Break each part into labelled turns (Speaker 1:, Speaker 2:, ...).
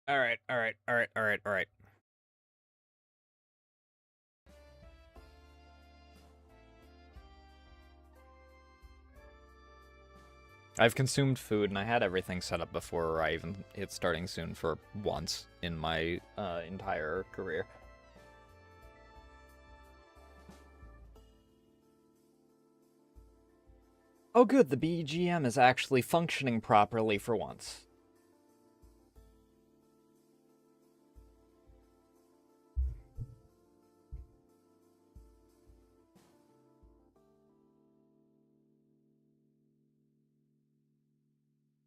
Speaker 1: Alright, alright, alright, alright, alright. I've consumed food and I had everything set up before I even hit starting soon for once in my entire career. Oh good, the BGM is actually functioning properly for once.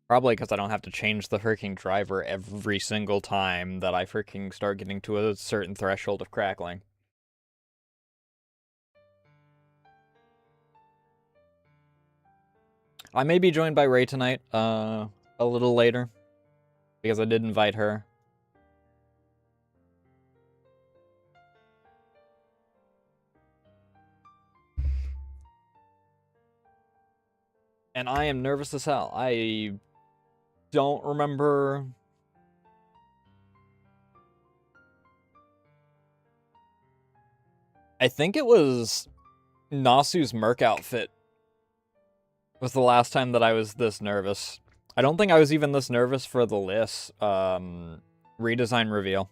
Speaker 1: Probably because I don't have to change the freaking driver every single time that I freaking start getting to a certain threshold of crackling. I may be joined by Ray tonight, a little later, because I did invite her. And I am nervous as hell. I don't remember. I think it was Nasu's Merc outfit was the last time that I was this nervous. I don't think I was even this nervous for the list redesign reveal.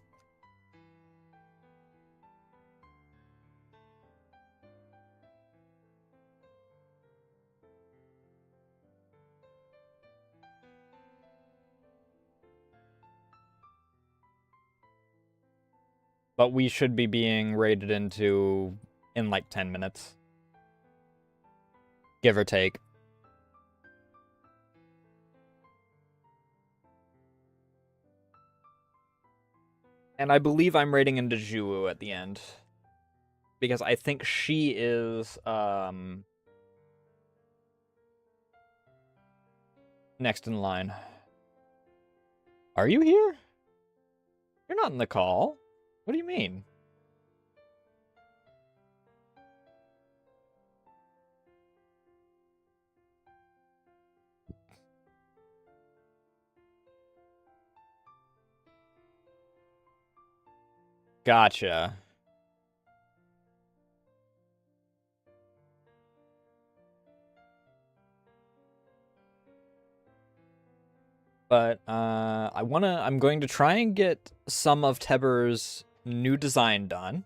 Speaker 1: But we should be being raided into in like 10 minutes. Give or take. And I believe I'm raiding into Juwu at the end. Because I think she is, next in line. Are you here? You're not in the call. What do you mean? Gotcha. But I'm going to try and get some of Teber's new design done.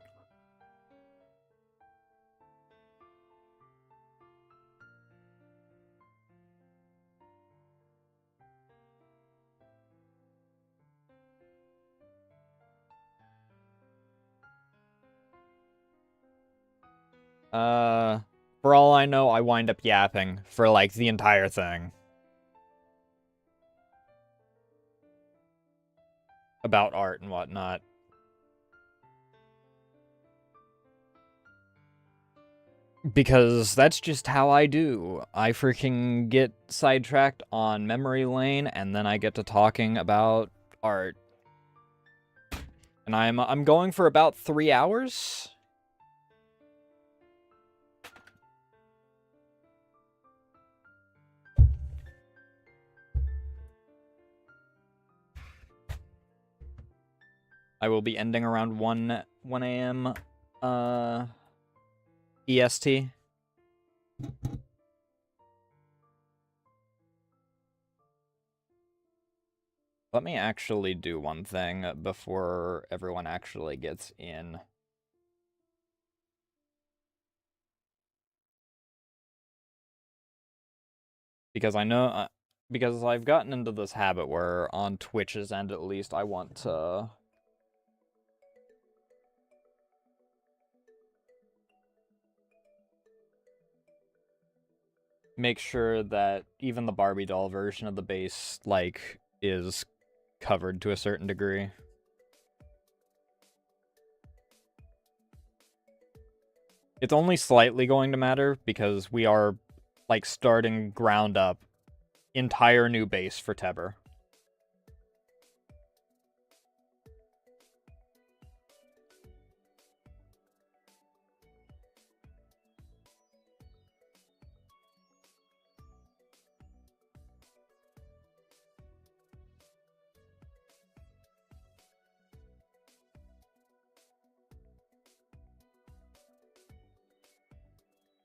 Speaker 1: For all I know, I wind up yapping for like the entire thing. About art and whatnot. Because that's just how I do. I freaking get sidetracked on memory lane, and then I get to talking about art. And I'm going for about 3 hours. I will be ending around 1 a.m. EST. Let me actually do one thing before everyone actually gets in. Because I know, because I've gotten into this habit where on Twitch's end at least, I want to make sure that even the Barbie doll version of the base, like, is covered to a certain degree. It's only slightly going to matter because we are, like, starting ground up entire new base for Teber.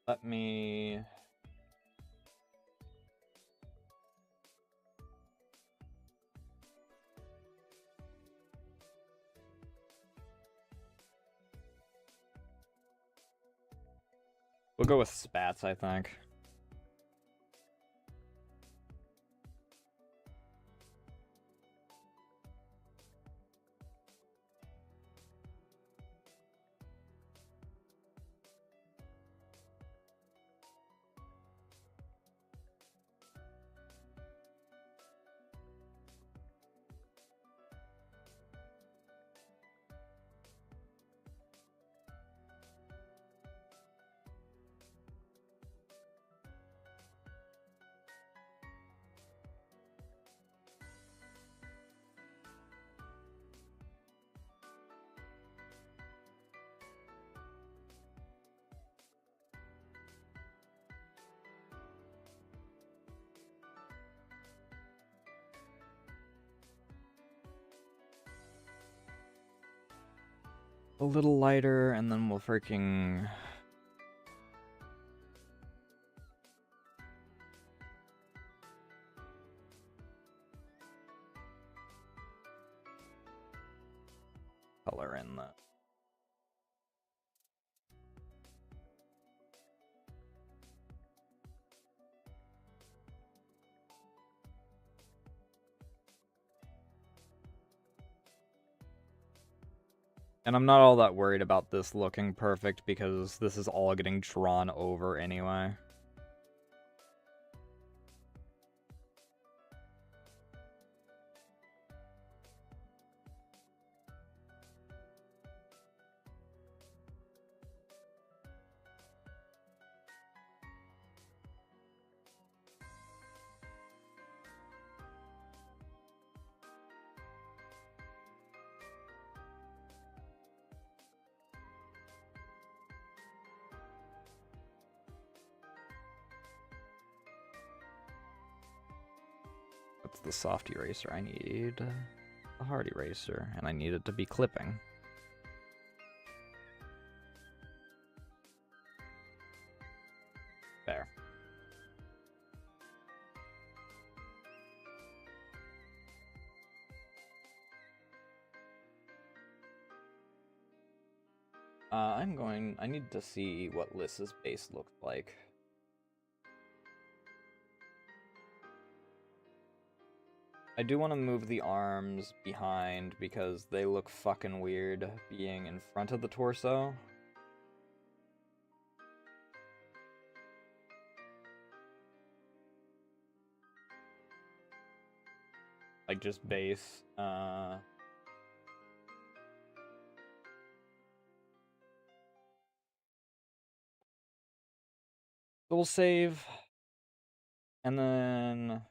Speaker 1: Let me... We'll go with spats, I think. A little lighter, and then we'll freaking... color in that. And I'm not all that worried about this looking perfect because this is all getting drawn over anyway. That's the soft eraser. I need a hard eraser, and I need it to be clipping. There. I need to see what Lys's base looks like. I do want to move the arms behind because they look fucking weird being in front of the torso. Like just base. So we'll save. And then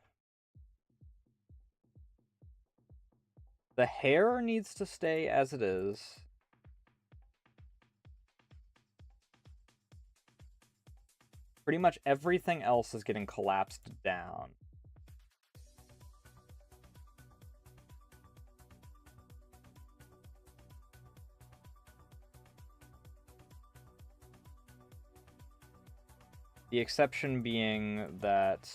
Speaker 1: the hair needs to stay as it is. Pretty much everything else is getting collapsed down. The exception being that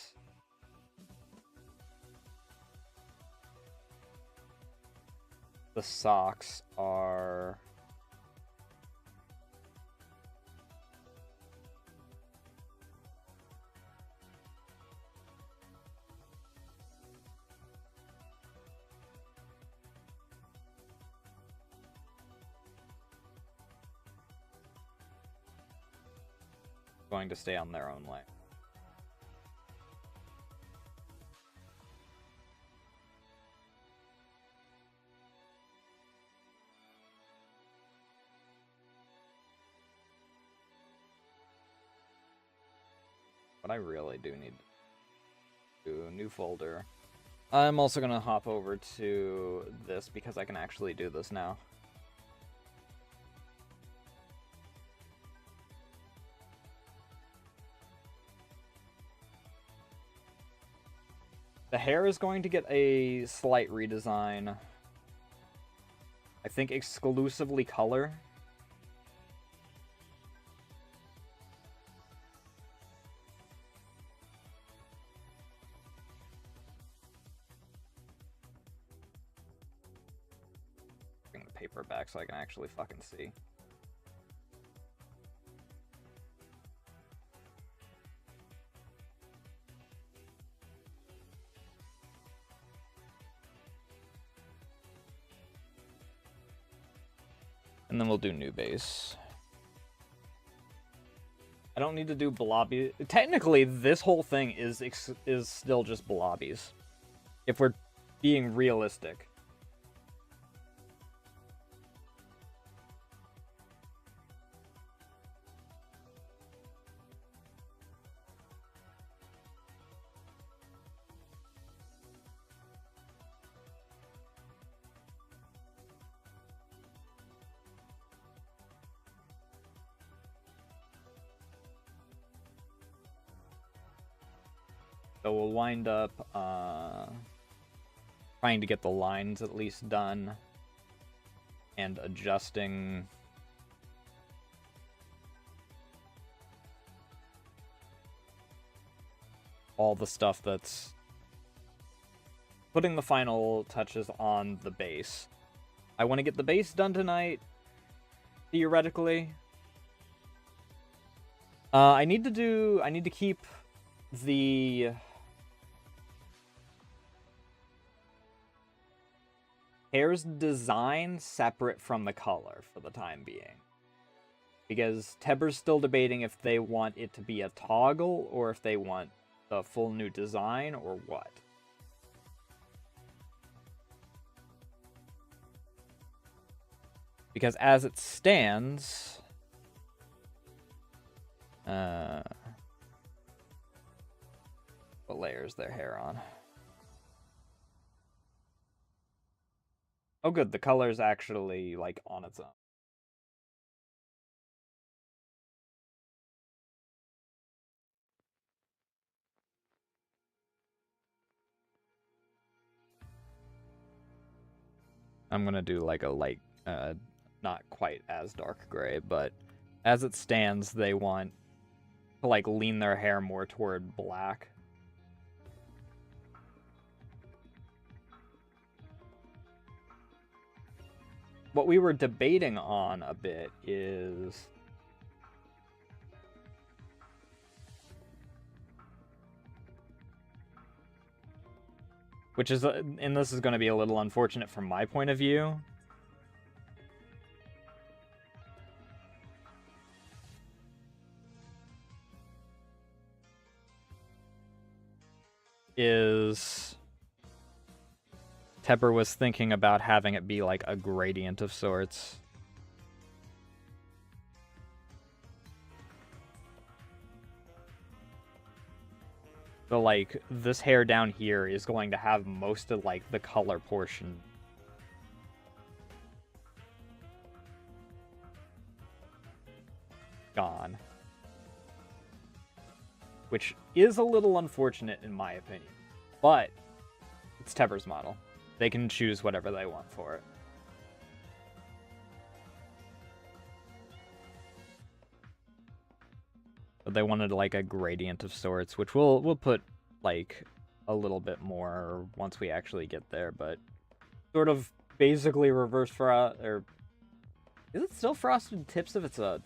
Speaker 1: the socks are going to stay on their own lane. But I really do need to do a new folder. I'm also going to hop over to this because I can actually do this now. The hair is going to get a slight redesign. I think exclusively color. paper back so I can actually fucking see. And then we'll do new base. I don't need to do blobby. Technically, this whole thing is still just blobbies. If we're being realistic. So we'll wind up trying to get the lines at least done and adjusting all the stuff that's putting the final touches on the base. I want to get the base done tonight, theoretically. I need to keep the hair's design separate from the color for the time being. Because Teber's still debating if they want it to be a toggle or if they want a full new design or what. Because as it stands, what layer is their hair on? Oh good, the color's actually, like, on its own. I'm gonna do, like, a light, not quite as dark gray, but as it stands, they want to, like, lean their hair more toward black. What we were debating on a bit is which is, and this is going to be a little unfortunate from my point of view, is Tepper was thinking about having it be like a gradient of sorts. So, like, this hair down here is going to have most of, like, the color portion gone. Which is a little unfortunate in my opinion. But it's Tepper's model. They can choose whatever they want for it. But they wanted like a gradient of sorts, which we'll put like a little bit more once we actually get there, but sort of basically reverse frost, or is it still frosted tips if it's a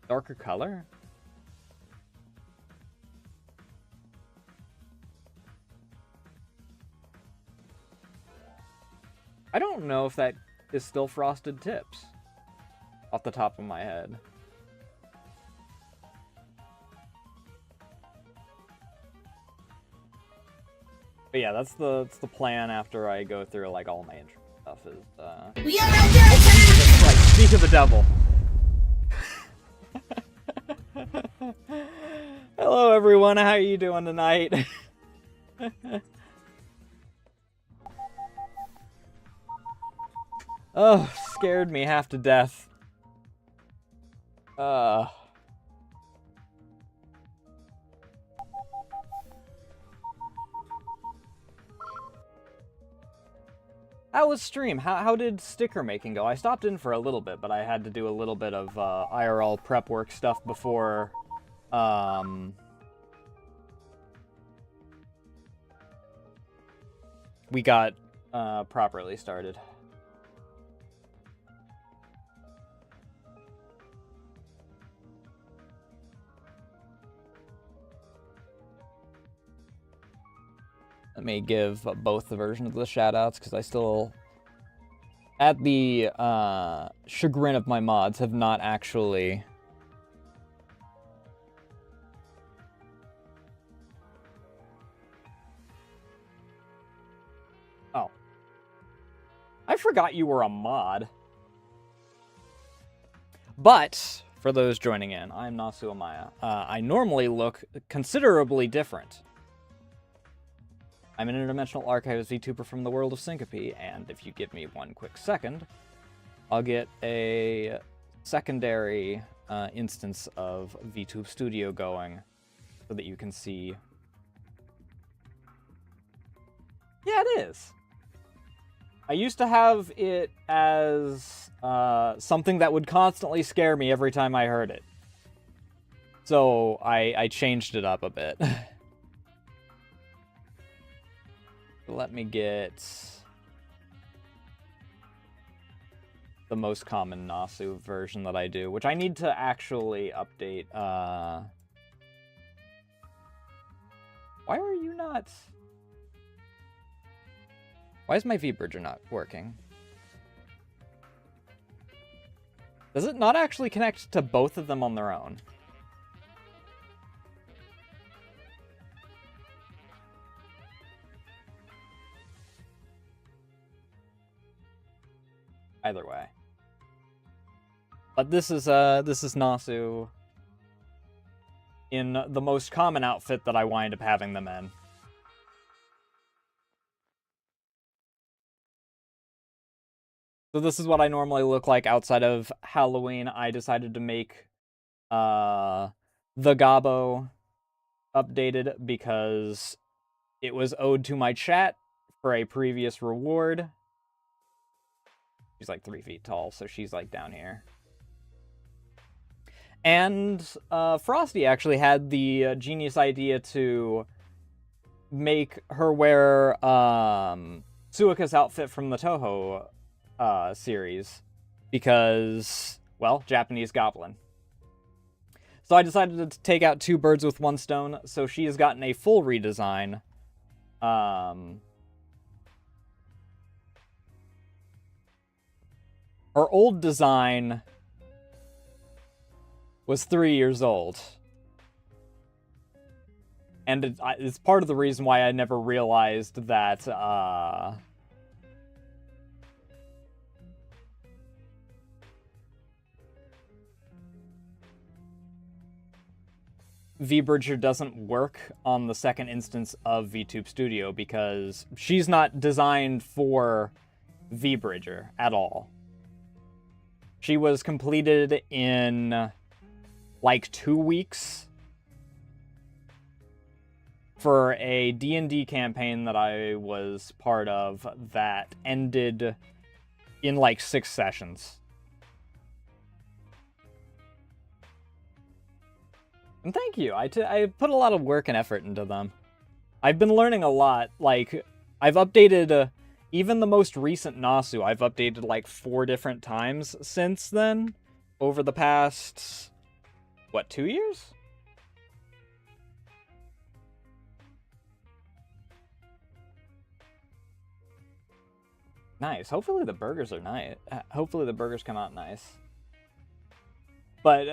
Speaker 1: darker color? I don't know if that is still frosted tips off the top of my head. But yeah, that's the plan after I go through like all my intro stuff is we are under like, speak of the devil. Hello everyone, how are you doing tonight? Oh, scared me half to death. How was stream? How did sticker making go? I stopped in for a little bit, but I had to do a little bit of IRL prep work stuff before we got properly started. Let me give both the versions of the shoutouts, because I still, at the chagrin of my mods, have not actually... Oh. I forgot you were a mod. But, for those joining in, I'm Nasu Amaya. I normally look considerably different. I'm an interdimensional archivist VTuber from the world of Syncope, and if you give me one quick second, I'll get a secondary instance of VTube Studio going so that you can see. Yeah, it is. I used to have it as something that would constantly scare me every time I heard it. So I changed it up a bit. Let me get the most common Nasu version that I do, which I need to actually update. Why are you not... Why is my V-Bridger not working? Does it not actually connect to both of them on their own? Either way. But this is Nasu in the most common outfit that I wind up having them in. So this is what I normally look like outside of Halloween. I decided to make the Gabo updated because it was owed to my chat for a previous reward. She's like 3 feet tall, so she's like down here. And Frosty actually had the genius idea to make her wear Suika's outfit from the Toho series because, well, Japanese goblin. So I decided to take out 2 birds with 1 stone, so she has gotten a full redesign. Her old design was 3 years old. And it's part of the reason why I never realized that, V-Bridger doesn't work on the second instance of VTube Studio because she's not designed for V-Bridger at all. She was completed in like 2 weeks for a D&D campaign that I was part of that ended in like 6 sessions. And thank you. I put a lot of work and effort into them. I've been learning a lot. Like, I've updated even the most recent Nasu. I've updated like 4 different times since then. Over the past, what, 2 years? Nice. Hopefully the burgers are nice. Hopefully the burgers come out nice. But,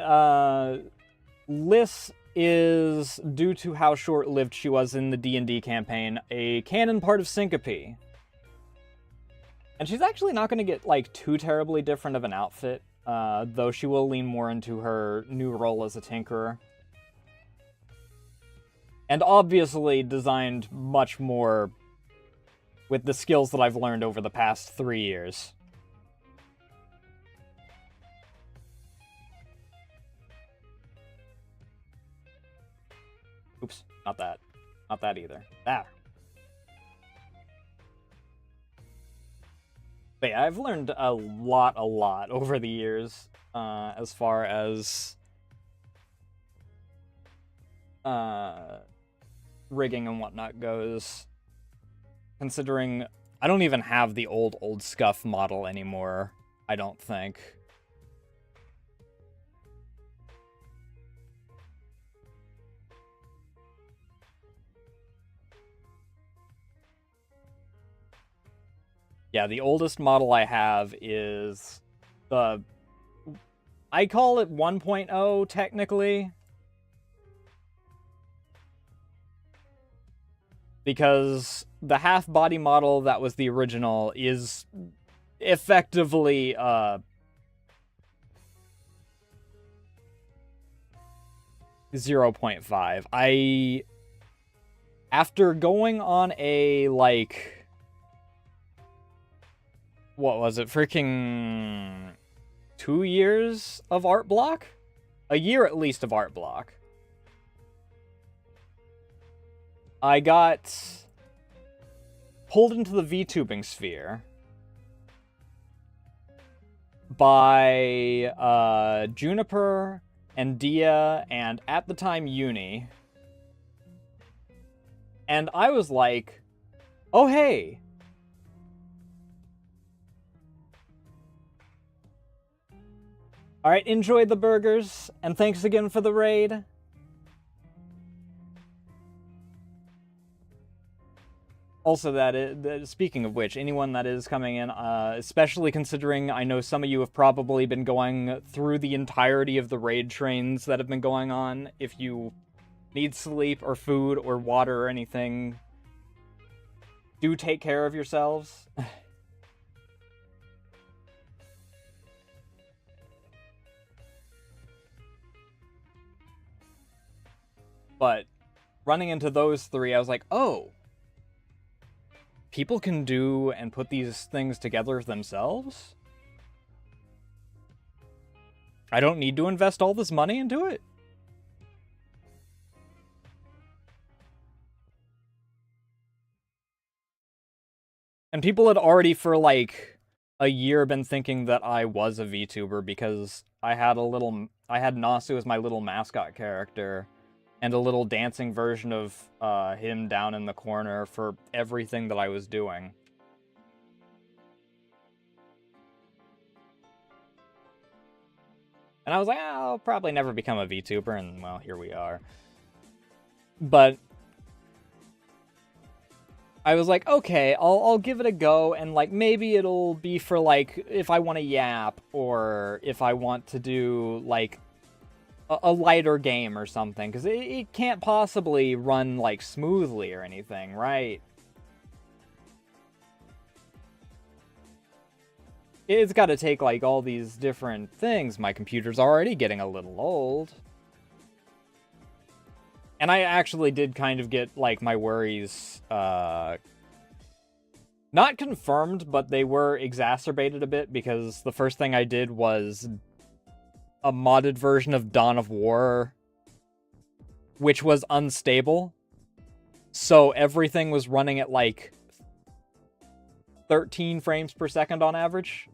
Speaker 1: Liz is, due to how short-lived she was in the D&D campaign, a canon part of Syncope. And she's actually not going to get, like, too terribly different of an outfit, though she will lean more into her new role as a tinkerer. And obviously designed much more with the skills that I've learned over the past 3 years. Oops, not that. Not that either. There. But yeah, I've learned a lot over the years, as far as rigging and whatnot goes. considering I don't even have the old Scuff model anymore, I don't think. Yeah, the oldest model I have is the... I call it 1.0, technically. Because the half-body model that was the original is effectively, 0.5. After going on a, like... What was it? Freaking 2 years of art block? A year at least of art block. I got pulled into the VTubing sphere by Juniper and Dia and, at the time, Uni. And I was like, oh hey, alright, enjoy the burgers, and thanks again for the raid. Also, speaking of which, anyone that is coming in, especially considering I know some of you have probably been going through the entirety of the raid trains that have been going on. If you need sleep or food or water or anything, do take care of yourselves. But running into those three, I was like, oh, people can do and put these things together themselves? I don't need to invest all this money into it? And people had already, for like a year, been thinking that I was a VTuber because I had Nasu as my little mascot character, and a little dancing version of him down in the corner for everything that I was doing. And I was like, I'll probably never become a VTuber, and well, here we are. But I was like, okay, I'll give it a go, and like maybe it'll be for like if I want to yap, or if I want to do like a lighter game or something, because it can't possibly run like smoothly or anything, right? It's got to take like all these different things. My computer's already getting a little old. And I actually did kind of get, like, my worries, not confirmed, but they were exacerbated a bit, because the first thing I did was a modded version of Dawn of War, which was unstable. So everything was running at, like, 13 frames per second on average.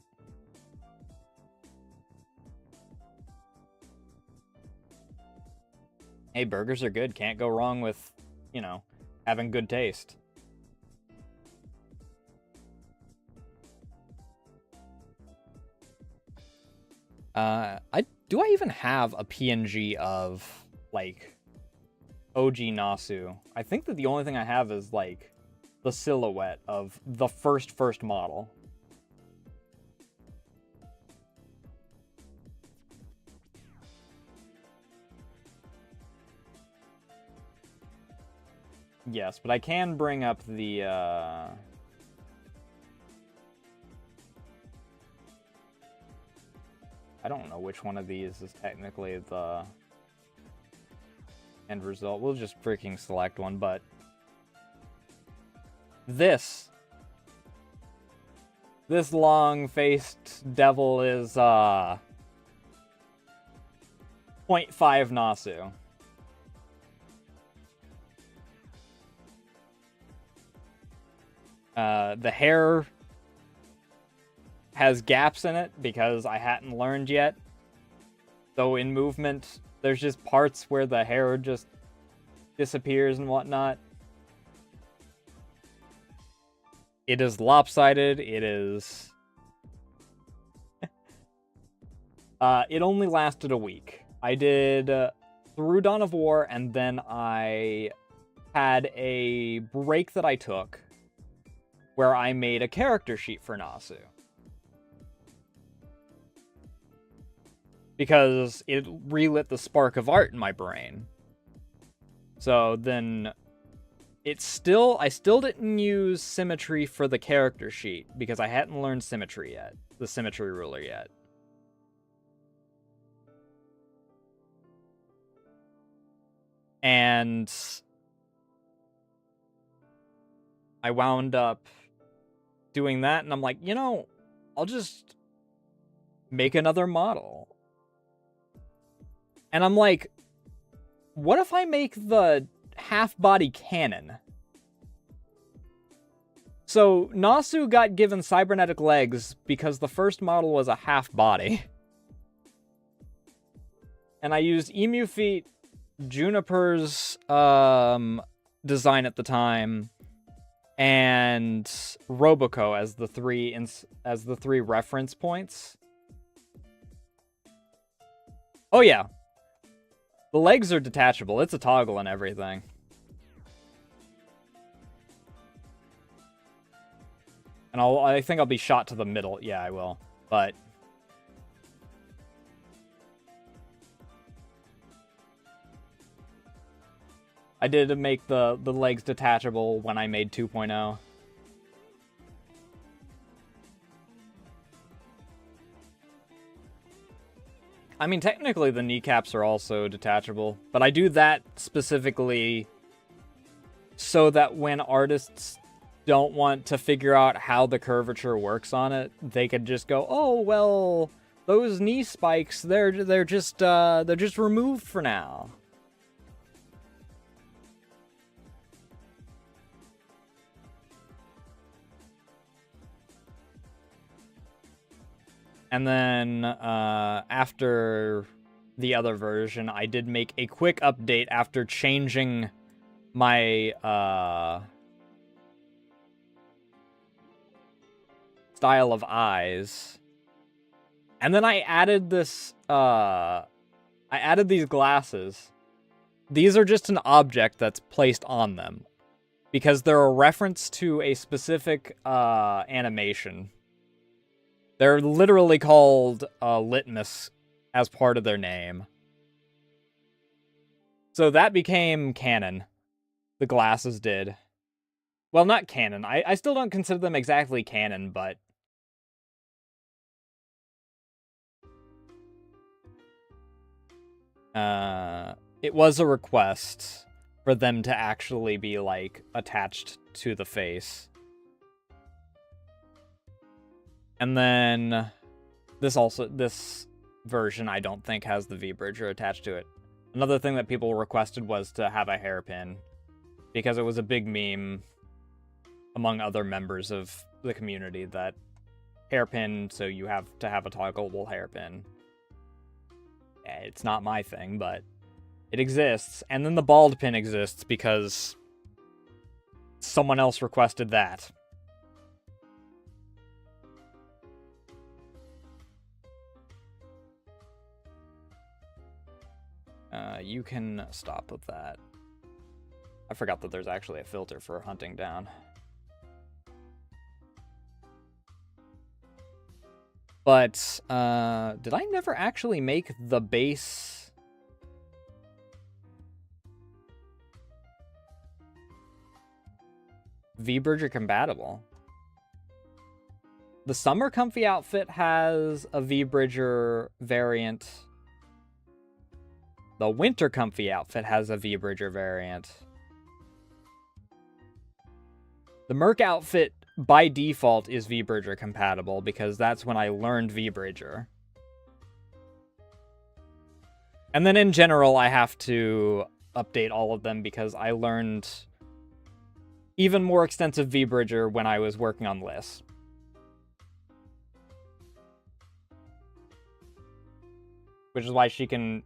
Speaker 1: Hey, burgers are good. Can't go wrong with, you know, having good taste. Do I even have a PNG of, like, OG Nasu? I think that the only thing I have is, like, the silhouette of the first model. Yes, but I can bring up the, I don't know which one of these is technically the end result. We'll just freaking select one, but this long-faced devil is, 0.5 Nasu. The hair has gaps in it because I hadn't learned yet. So in movement, there's just parts where the hair just disappears and whatnot. It is lopsided. It is... it only lasted a week. I did through Dawn of War, and then I had a break that I took where I made a character sheet for Nasu. Because it relit the spark of art in my brain. So then I still didn't use symmetry for the character sheet because I hadn't learned symmetry yet, the symmetry ruler yet. And I wound up doing that, and I'm like, you know, I'll just make another model. And I'm like, what if I make the half-body cannon? So Nasu got given cybernetic legs because the first model was a half-body. And I used Emu Feet, Juniper's design at the time, and Roboco as the three reference points. Oh yeah. The legs are detachable. It's a toggle and everything. And I think I'll be shot to the middle. Yeah, I will. But I did make the legs detachable when I made 2.0. I mean, technically the kneecaps are also detachable, but I do that specifically so that when artists don't want to figure out how the curvature works on it, they could just go, "Oh, well, those knee spikes, they're just removed for now." And then after the other version, I did make a quick update after changing my style of eyes. And then I added this, I added these glasses. These are just an object that's placed on them because they're a reference to a specific animation. They're literally called Litmus as part of their name. So that became canon. The glasses did. Well, not canon. I still don't consider them exactly canon, but... it was a request for them to actually be, like, attached to the face. And then this version I don't think has the V-Bridger attached to it. Another thing that people requested was to have a hairpin, because it was a big meme among other members of the community that hairpin, so you have to have a toggleable hairpin. It's not my thing, but it exists. And then the bald pin exists because someone else requested that. You can stop with that. I forgot that there's actually a filter for hunting down. But, did I never actually make the base... V-Bridger compatible? The Summer Comfy outfit has a V-Bridger variant. The Winter Comfy outfit has a V-Bridger variant. The Merc outfit, by default, is V-Bridger compatible, because that's when I learned V-Bridger. And then in general, I have to update all of them, because I learned even more extensive V-Bridger when I was working on Liz. Which is why she can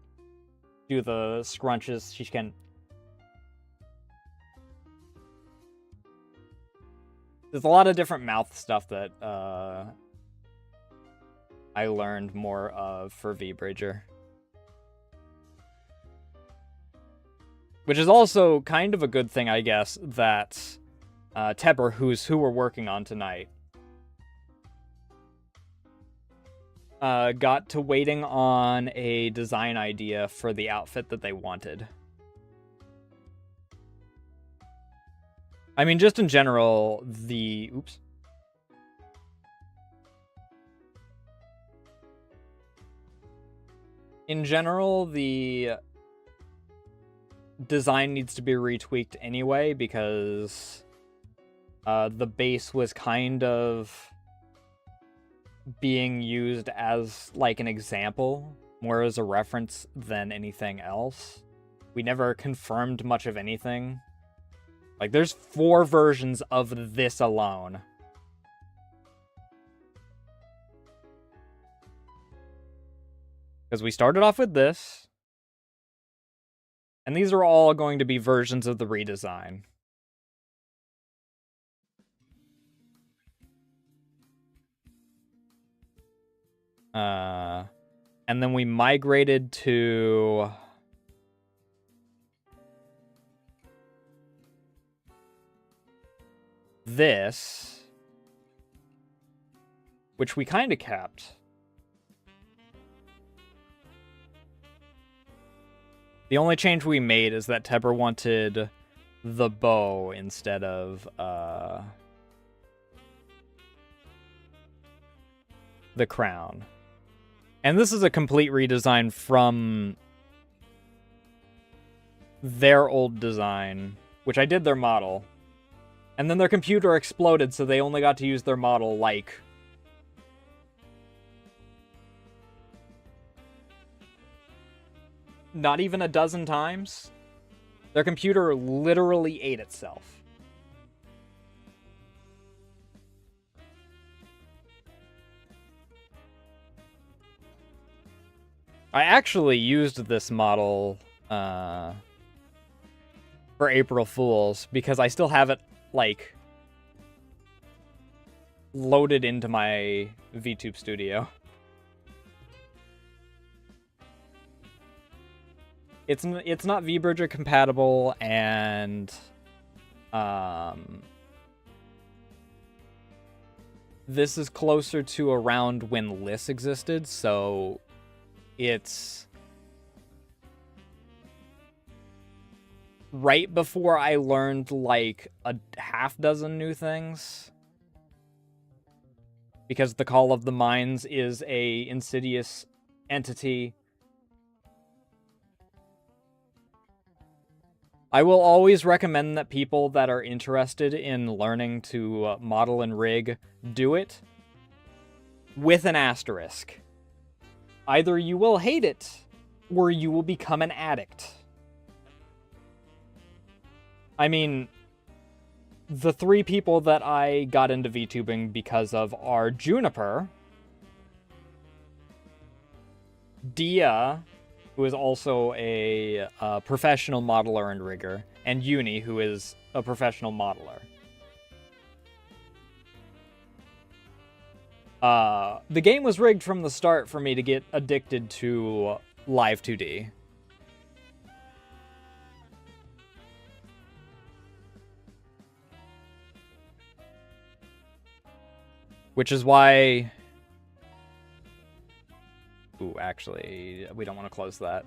Speaker 1: do the scrunches. She can... There's a lot of different mouth stuff that I learned more of for V-Bridger. Which is also kind of a good thing, I guess, that Tepper, who we're working on tonight, got to waiting on a design idea for the outfit that they wanted. I mean, just in general, the... Oops. In general, the design needs to be retweaked anyway, because the base was kind of being used as, like, an example, more as a reference than anything else. We never confirmed much of anything. Like, there's 4 versions of this alone. Because we started off with this. And these are all going to be versions of the redesign. And then we migrated to... this, which we kind of kept. The only change we made is that Tepper wanted the bow instead of the crown. And this is a complete redesign from their old design, which I did their model. And then their computer exploded, so they only got to use their model, like... not even a dozen times. Their computer literally ate itself. I actually used this model for April Fools, because I still have it, like, loaded into my VTube studio. It's not V-Bridger compatible, and this is closer to around when Liss existed, so it's right before I learned, like, a half dozen new things. Because the Call of the Mines is a insidious entity. I will always recommend that people that are interested in learning to model and rig do it with an asterisk. Either you will hate it, or you will become an addict. I mean, the 3 people that I got into VTubing because of are Juniper, Dia, who is also a professional modeler and rigger, and Uni, who is a professional modeler. The game was rigged from the start for me to get addicted to Live 2D. Which is why... Ooh, actually, we don't want to close that.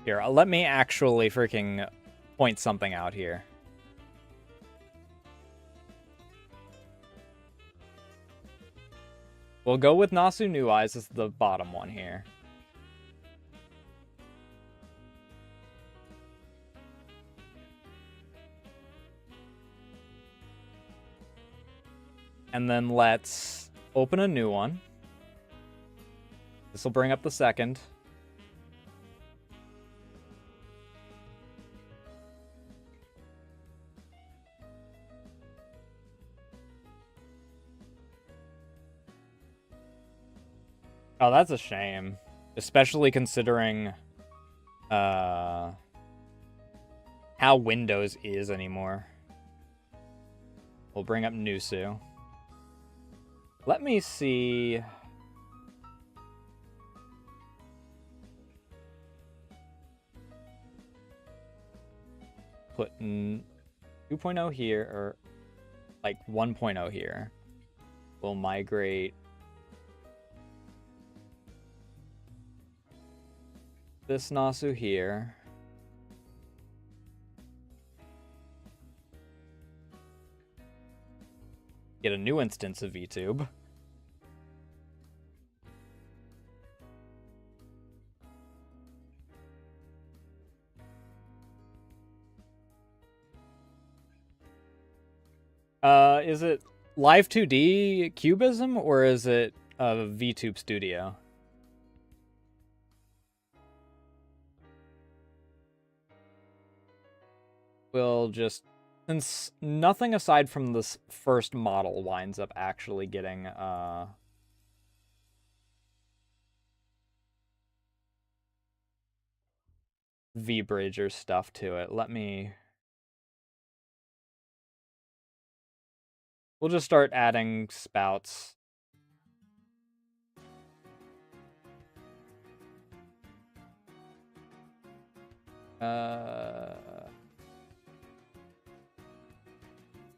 Speaker 1: Here, let me actually freaking point something out here. We'll go with Nasu New Eyes as the bottom one here. And then let's open a new one. This will bring up the second. Oh, that's a shame. Especially considering how Windows is anymore. We'll bring up Nasu. Let me see. Putting 2.0 here, or like 1.0 here. We'll migrate this Nasu here. Get a new instance of VTube. Is it Live 2D Cubism, or is it VTube Studio? We'll just, since nothing aside from this first model winds up actually getting V-bridge or stuff to it, we'll just start adding spouts.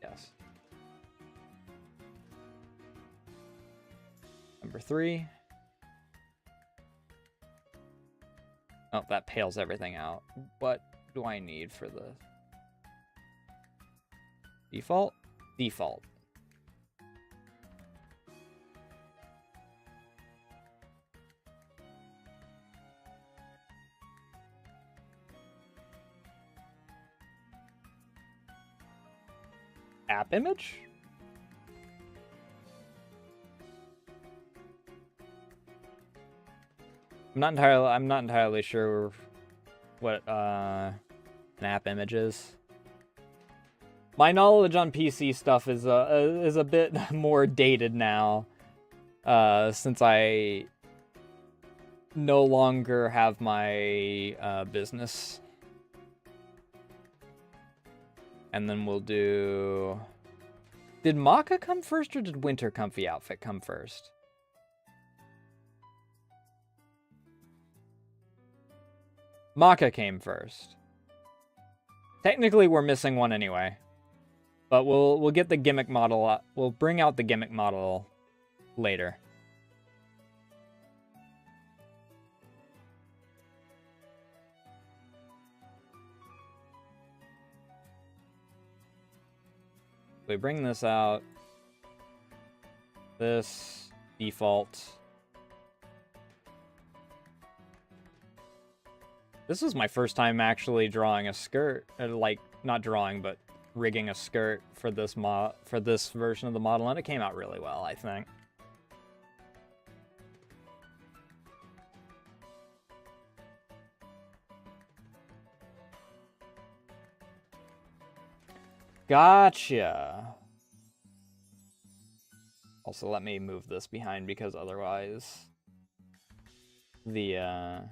Speaker 1: Yes. Number 3. Oh, that pales everything out. What do I need for the default? Default. App image? I'm not entirely sure what an app image is. My knowledge on PC stuff is a bit more dated now, since I no longer have my business. And then we'll do... Did Maka come first, or did Winter Comfy Outfit come first? Maka came first. Technically, we're missing one anyway. But we'll get the gimmick model... We'll bring out the gimmick model later. We bring this out. This default. This is my first time actually drawing a skirt, like not drawing, but rigging a skirt for this version of the model, and it came out really well, I think. Gotcha. Also, let me move this behind, because otherwise the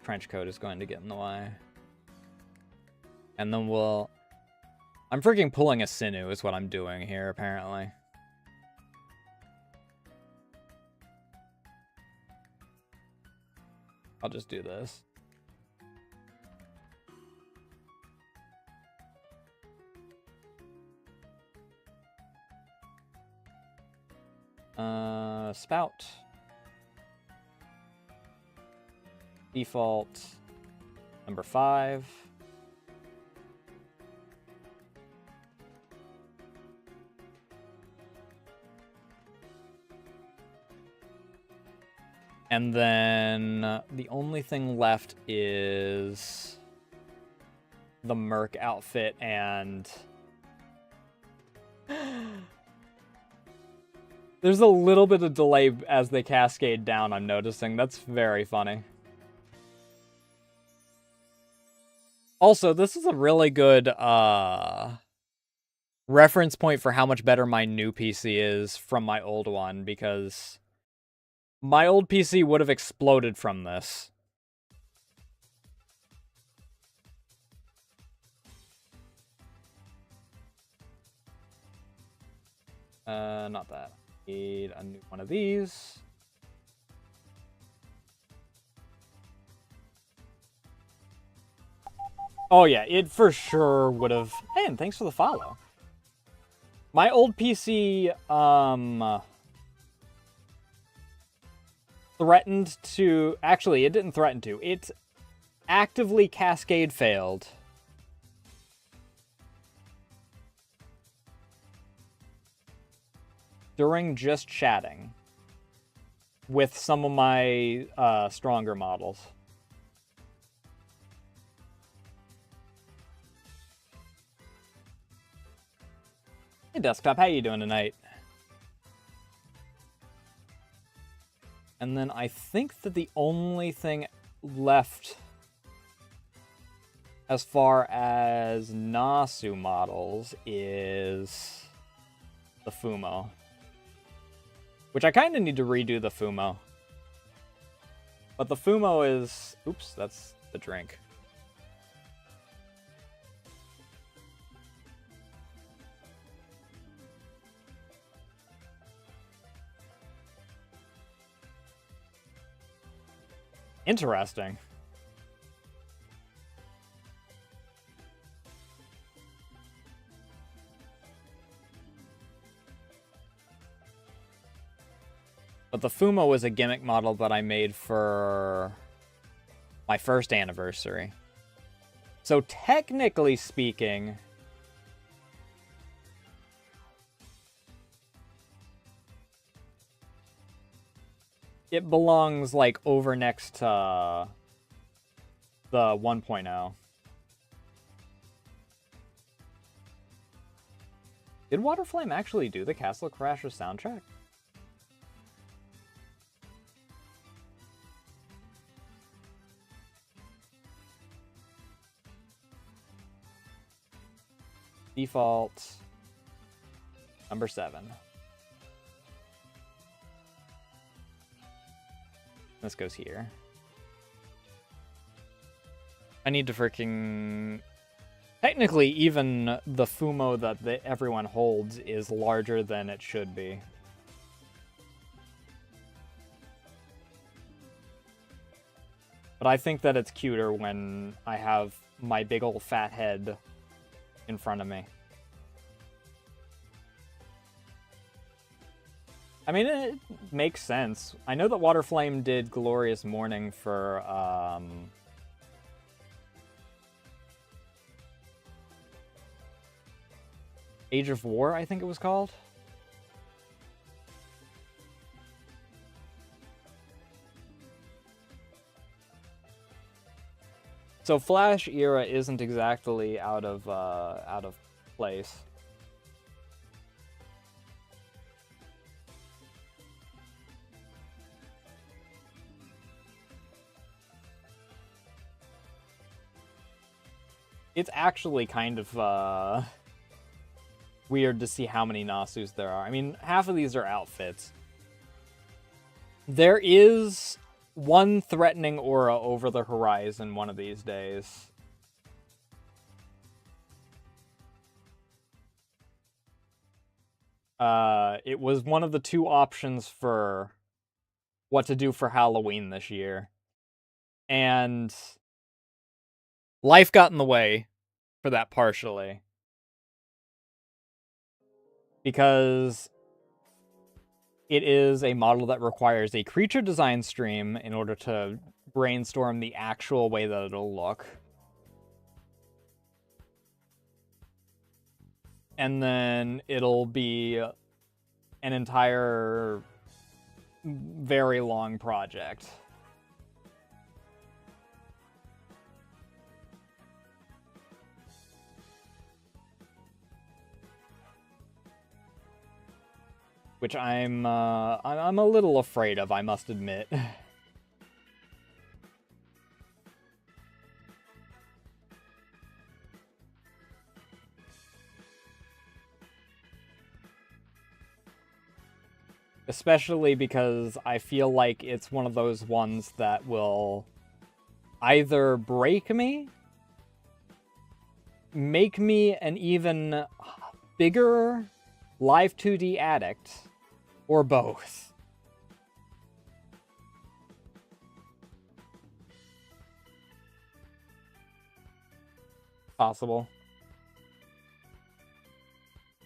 Speaker 1: trench coat is going to get in the way. And then I'm freaking pulling a Sinu is what I'm doing here, apparently. I'll just do this. Spout. Default. Number 5. And then the only thing left is the Merc outfit and... There's a little bit of delay as they cascade down, I'm noticing. That's very funny. Also, this is a really good reference point for how much better my new PC is from my old one, because my old PC would have exploded from this. Not that. Need a new one of these. Oh yeah, it for sure would have. Hey, and thanks for the follow. My old PC, threatened to... Actually, it didn't threaten to. It actively cascade failed. During just chatting. With some of my stronger models. Hey, Desktop, how you doing tonight? And then I think that the only thing left as far as Nasu models is the Fumo. Which I kind of need to redo the Fumo. But the Fumo is... Oops, that's the drink. Interesting. But the Fumo was a gimmick model that I made for my first anniversary. So technically speaking, it belongs like over next to the 1.0. Did Waterflame actually do the Castle Crasher soundtrack? Default number 7. This goes here. I need to freaking... Technically, even the Fumo that everyone holds is larger than it should be. But I think that it's cuter when I have my big old fat head in front of me. I mean, it makes sense. I know that Waterflame did Glorious Morning for, Age of War, I think it was called. So Flash era isn't exactly out of place. It's actually kind of weird to see how many Nasus there are. I mean, half of these are outfits. There is one threatening aura over the horizon one of these days. It was one of the 2 options for what to do for Halloween this year. And life got in the way for that partially. Because it is a model that requires a creature design stream in order to brainstorm the actual way that it'll look. And then it'll be an entire very long project. Which I'm a little afraid of, I must admit. Especially because I feel like it's one of those ones that will either break me, make me an even bigger live 2D addict, or both. Possible.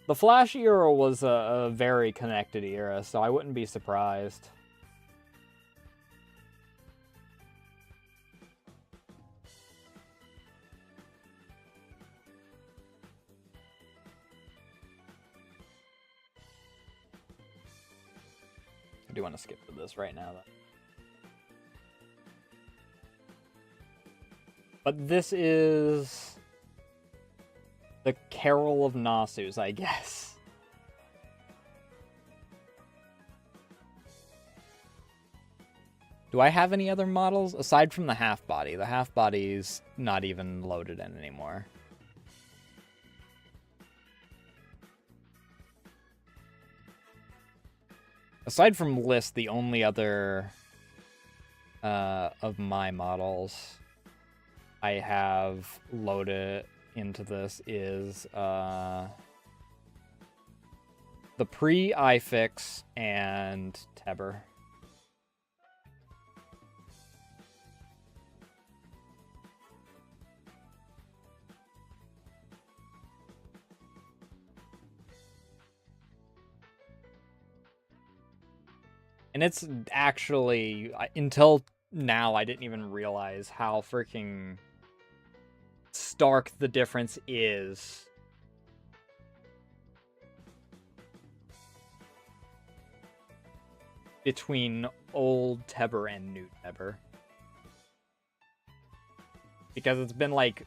Speaker 1: The Flash era was a very connected era, so I wouldn't be surprised. I do want to skip to this right now, though. But this is the Carol of Nasus, I guess. Do I have any other models? Aside from the half-body. The half-body's not even loaded in anymore. Aside from List, the only other of my models I have loaded into this is the pre-iFix and Teber. And it's actually, until now, I didn't even realize how freaking stark the difference is between old Teber and new Teber. Because it's been like,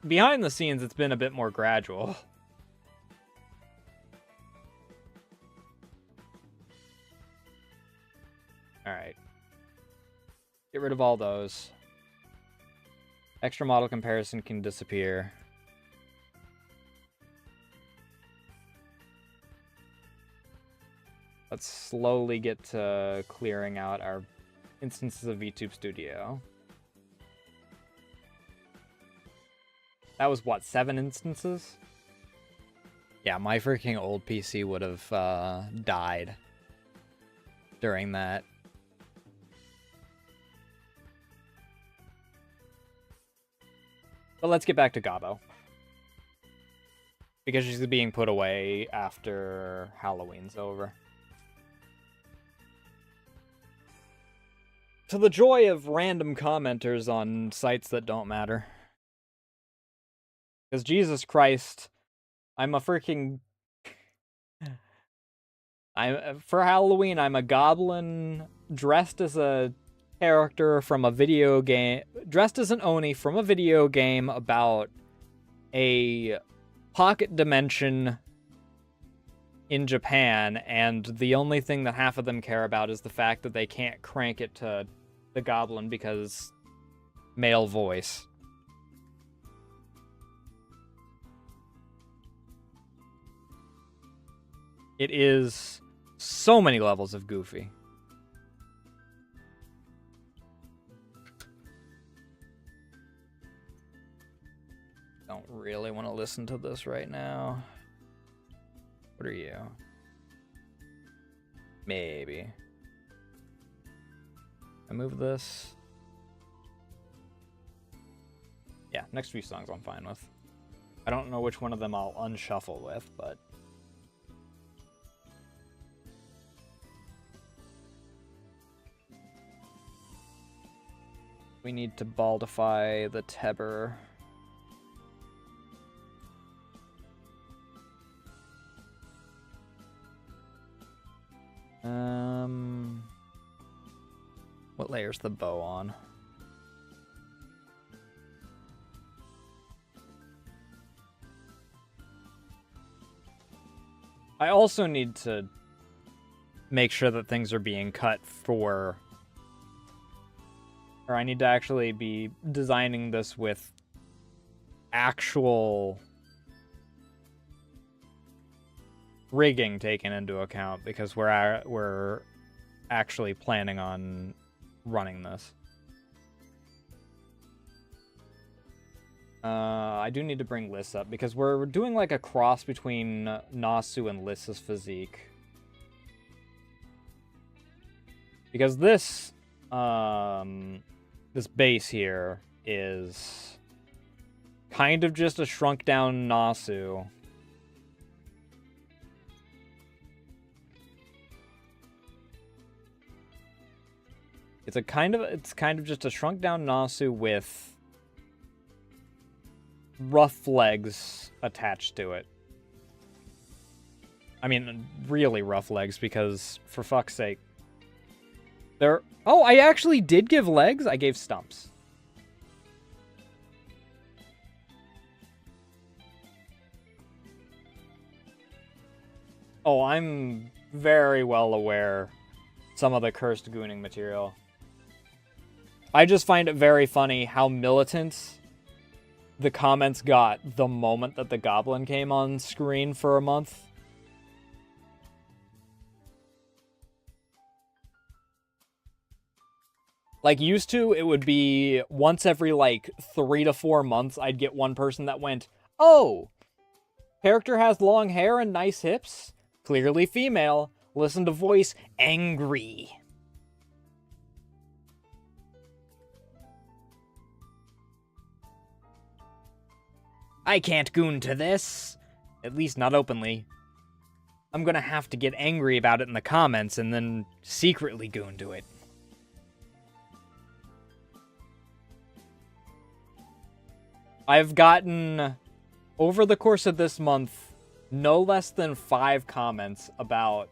Speaker 1: behind the scenes, it's been a bit more gradual. Alright. Get rid of all those. Extra model comparison can disappear. Let's slowly get to clearing out our instances of VTube Studio. That was, what, 7 instances? Yeah, my freaking old PC would have died during that. But let's get back to Gabo. Because she's being put away after Halloween's over. To the joy of random commenters on sites that don't matter. Because Jesus Christ, I'm a freaking... For Halloween, I'm a goblin dressed as a character from a video game, dressed as an Oni from a video game about a pocket dimension in Japan, and the only thing that half of them care about is the fact that they can't crank it to the goblin because male voice. It is so many levels of goofy. Don't really want to listen to this right now. What are you? Maybe. I move this. Yeah, next few songs I'm fine with. I don't know which one of them I'll unshuffle with, but... we need to baldify the Teber. What layer's the bow on? I also need to make sure that things are being cut for... or I need to actually be designing this with actual rigging taken into account because we're actually planning on running this. I do need to bring Liss up because we're doing like a cross between Nasu and Liss's physique. Because this base here is kind of just a shrunk down Nasu. It's kind of just a shrunk down Nasu with rough legs attached to it. I mean, really rough legs because, for fuck's sake, they're... Oh, I actually did give legs? I gave stumps. Oh, I'm very well aware some of the cursed gooning material. I just find it very funny how militant the comments got the moment that the goblin came on screen for a month. Like, used to, it would be once every, like, 3 to 4 months, I'd get one person that went, "Oh, character has long hair and nice hips. Clearly female. Listen to voice, angry." I can't goon to this. At least not openly. I'm gonna have to get angry about it in the comments and then secretly goon to it. I've gotten, over the course of this month, no less than 5 comments about,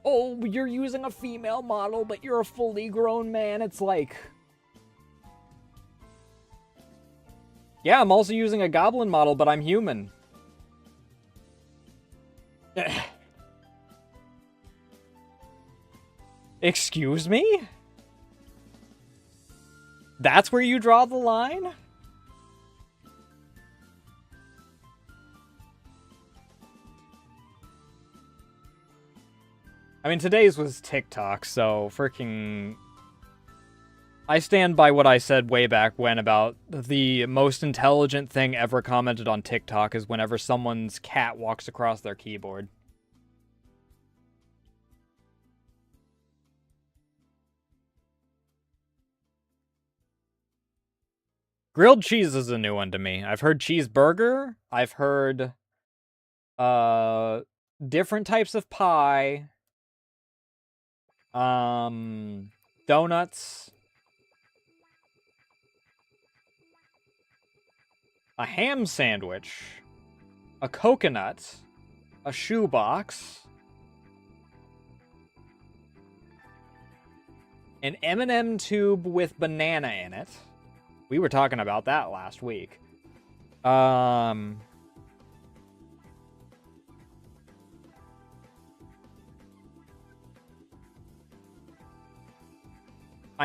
Speaker 1: "Oh, you're using a female model, but you're a fully grown man." It's like... Yeah, I'm also using a goblin model, but I'm human. Excuse me? That's where you draw the line? I mean, today's was TikTok, so freaking... I stand by what I said way back when about the most intelligent thing ever commented on TikTok is whenever someone's cat walks across their keyboard. Grilled cheese is a new one to me. I've heard cheeseburger. I've heard different types of pie. Donuts. A ham sandwich. A coconut. A shoebox. An M&M tube with banana in it. We were talking about that last week. I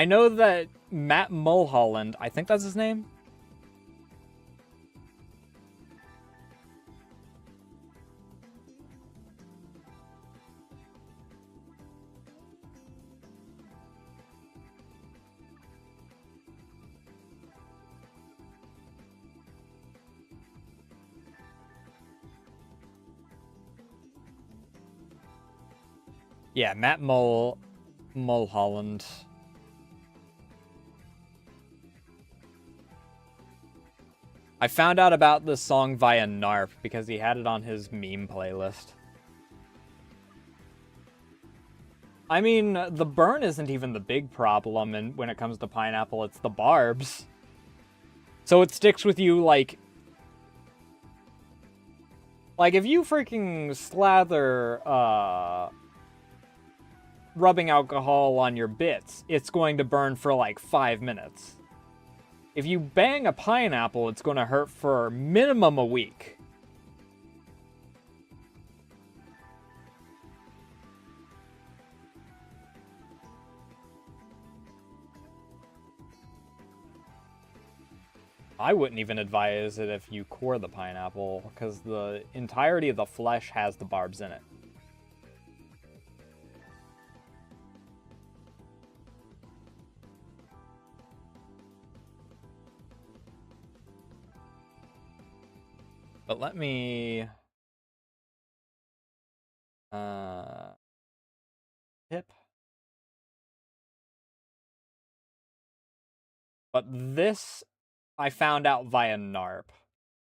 Speaker 1: know that Matt Mulholland, I think that's his name. Yeah, Matt Mulholland. I found out about this song via NARP because he had it on his meme playlist. I mean, the burn isn't even the big problem when it comes to pineapple, it's the barbs. So it sticks with you like... Like, if you freaking slather, rubbing alcohol on your bits, it's going to burn for like 5 minutes. If you bang a pineapple, it's going to hurt for minimum a week. I wouldn't even advise it if you core the pineapple, because the entirety of the flesh has the barbs in it. But let me... Tip. But this, I found out via NARP.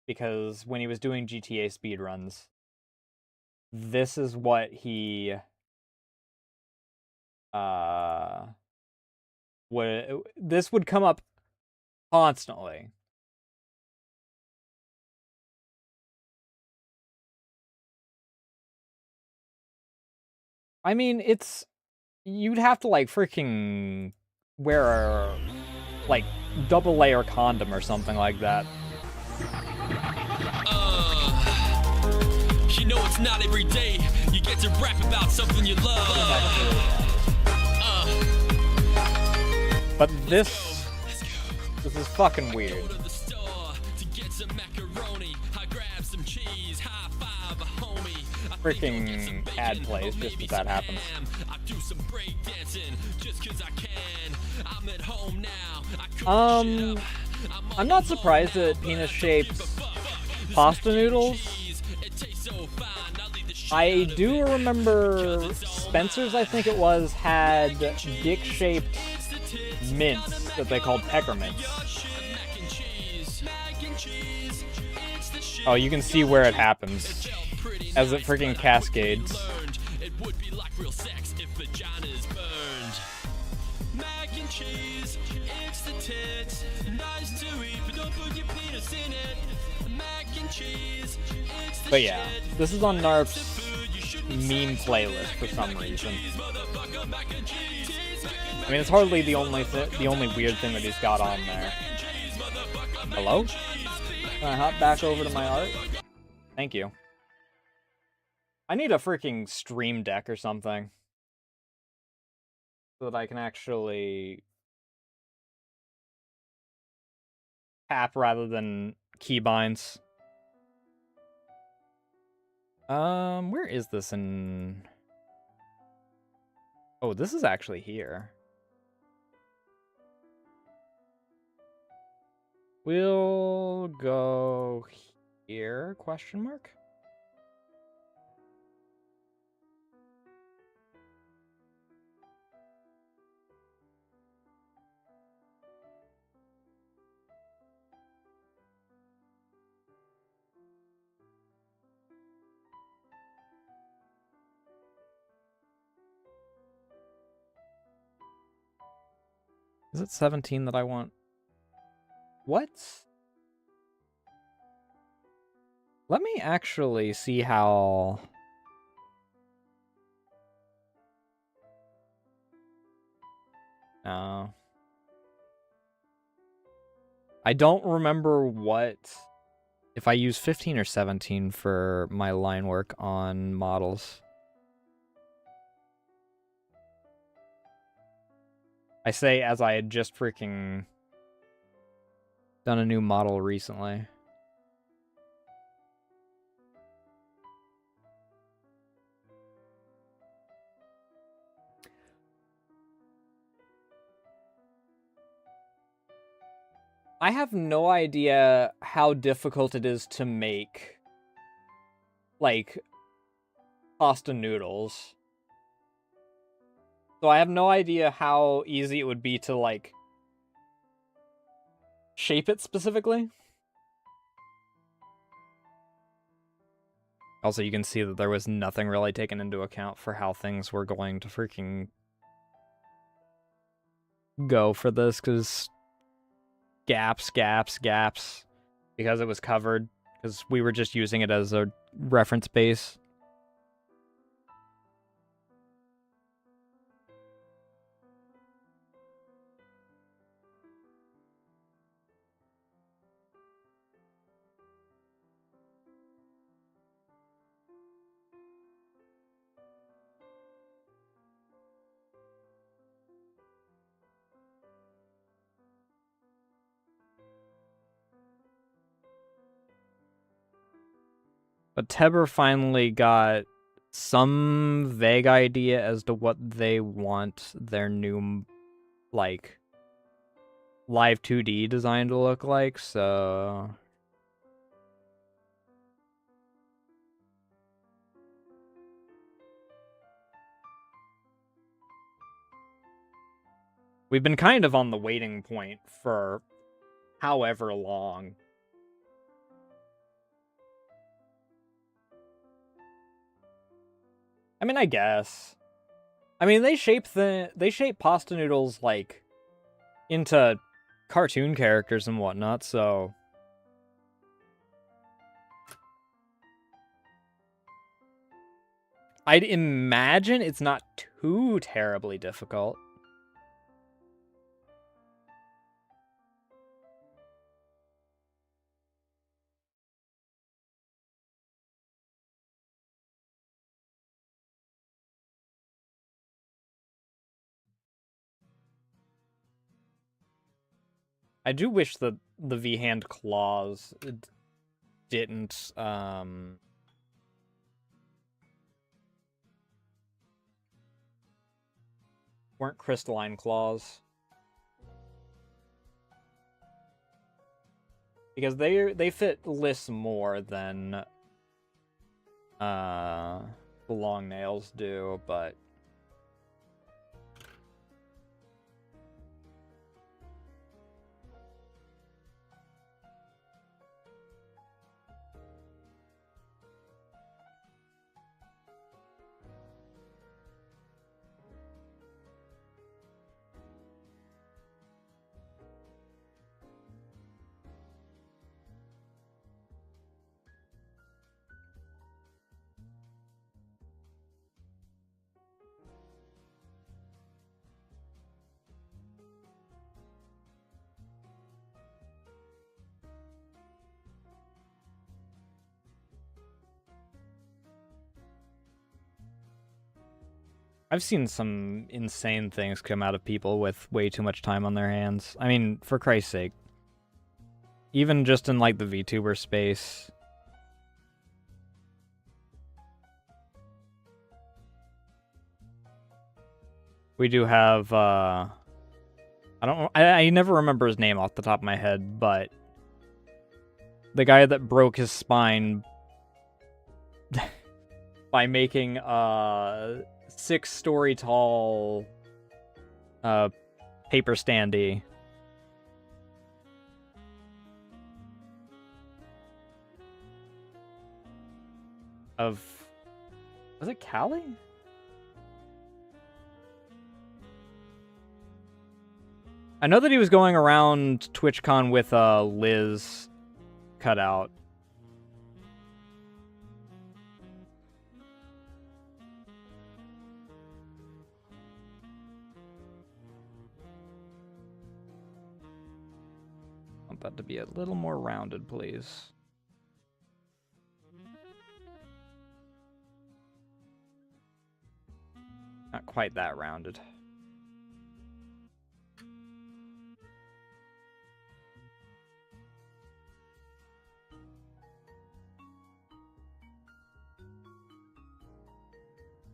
Speaker 1: Because when he was doing GTA speedruns, this is what he... this would come up constantly. I mean, it's... You'd have to, like, freaking wear a, like, double layer condom or something like that.
Speaker 2: You know it's not every day you get to rap about something you love.
Speaker 1: But this is fucking weird. Freaking ad plays just as that happens. I'm not surprised that penis-shaped pasta noodles. I do remember Spencer's, I think it was, had dick-shaped mints that they called peckermints. Oh, you can see where it happens as it freaking cascades.
Speaker 2: It would be like real sex if vaginas burned. Mac and cheese, it's the tits. Nice to eat, but don't put your penis in it. Mac and cheese, it's the
Speaker 1: But yeah, this is on NARP's meme playlist for some reason. I mean, it's hardly the only weird thing that he's got on there. Hello? Can I hop back over to my art? Thank you. I need a freaking stream deck or something. So that I can actually tap rather than keybinds. Where is this in... Oh, this is actually here. We'll go here, question mark? Is it 17 that I want? What? Let me actually see how... No. I don't remember what... If I use 15 or 17 for my line work on models. I say as I had just freaking done a new model recently. I have no idea how difficult it is to make, like, pasta noodles. So I have no idea how easy it would be to, like, shape it specifically. Also, you can see that there was nothing really taken into account for how things were going to freaking go for this, because gaps, because it was covered, because we were just using it as a reference base. But Teber finally got some vague idea as to what they want their new, like, live 2D design to look like, so... We've been kind of on the waiting point for however long. I mean, I guess. I mean, they shape pasta noodles, like, into cartoon characters and whatnot, so... I'd imagine it's not too terribly difficult. I do wish that the V-hand claws didn't, weren't crystalline claws. Because they fit Liss more than the long nails do, but I've seen some insane things come out of people with way too much time on their hands. I mean, for Christ's sake. Even just in, like, the VTuber space. We do have, I never remember his name off the top of my head, but the guy that broke his spine by making a 6-story tall paper standee. Was it Callie? I know that he was going around TwitchCon with Liz cut out. I want that to be a little more rounded, please. Not quite that rounded.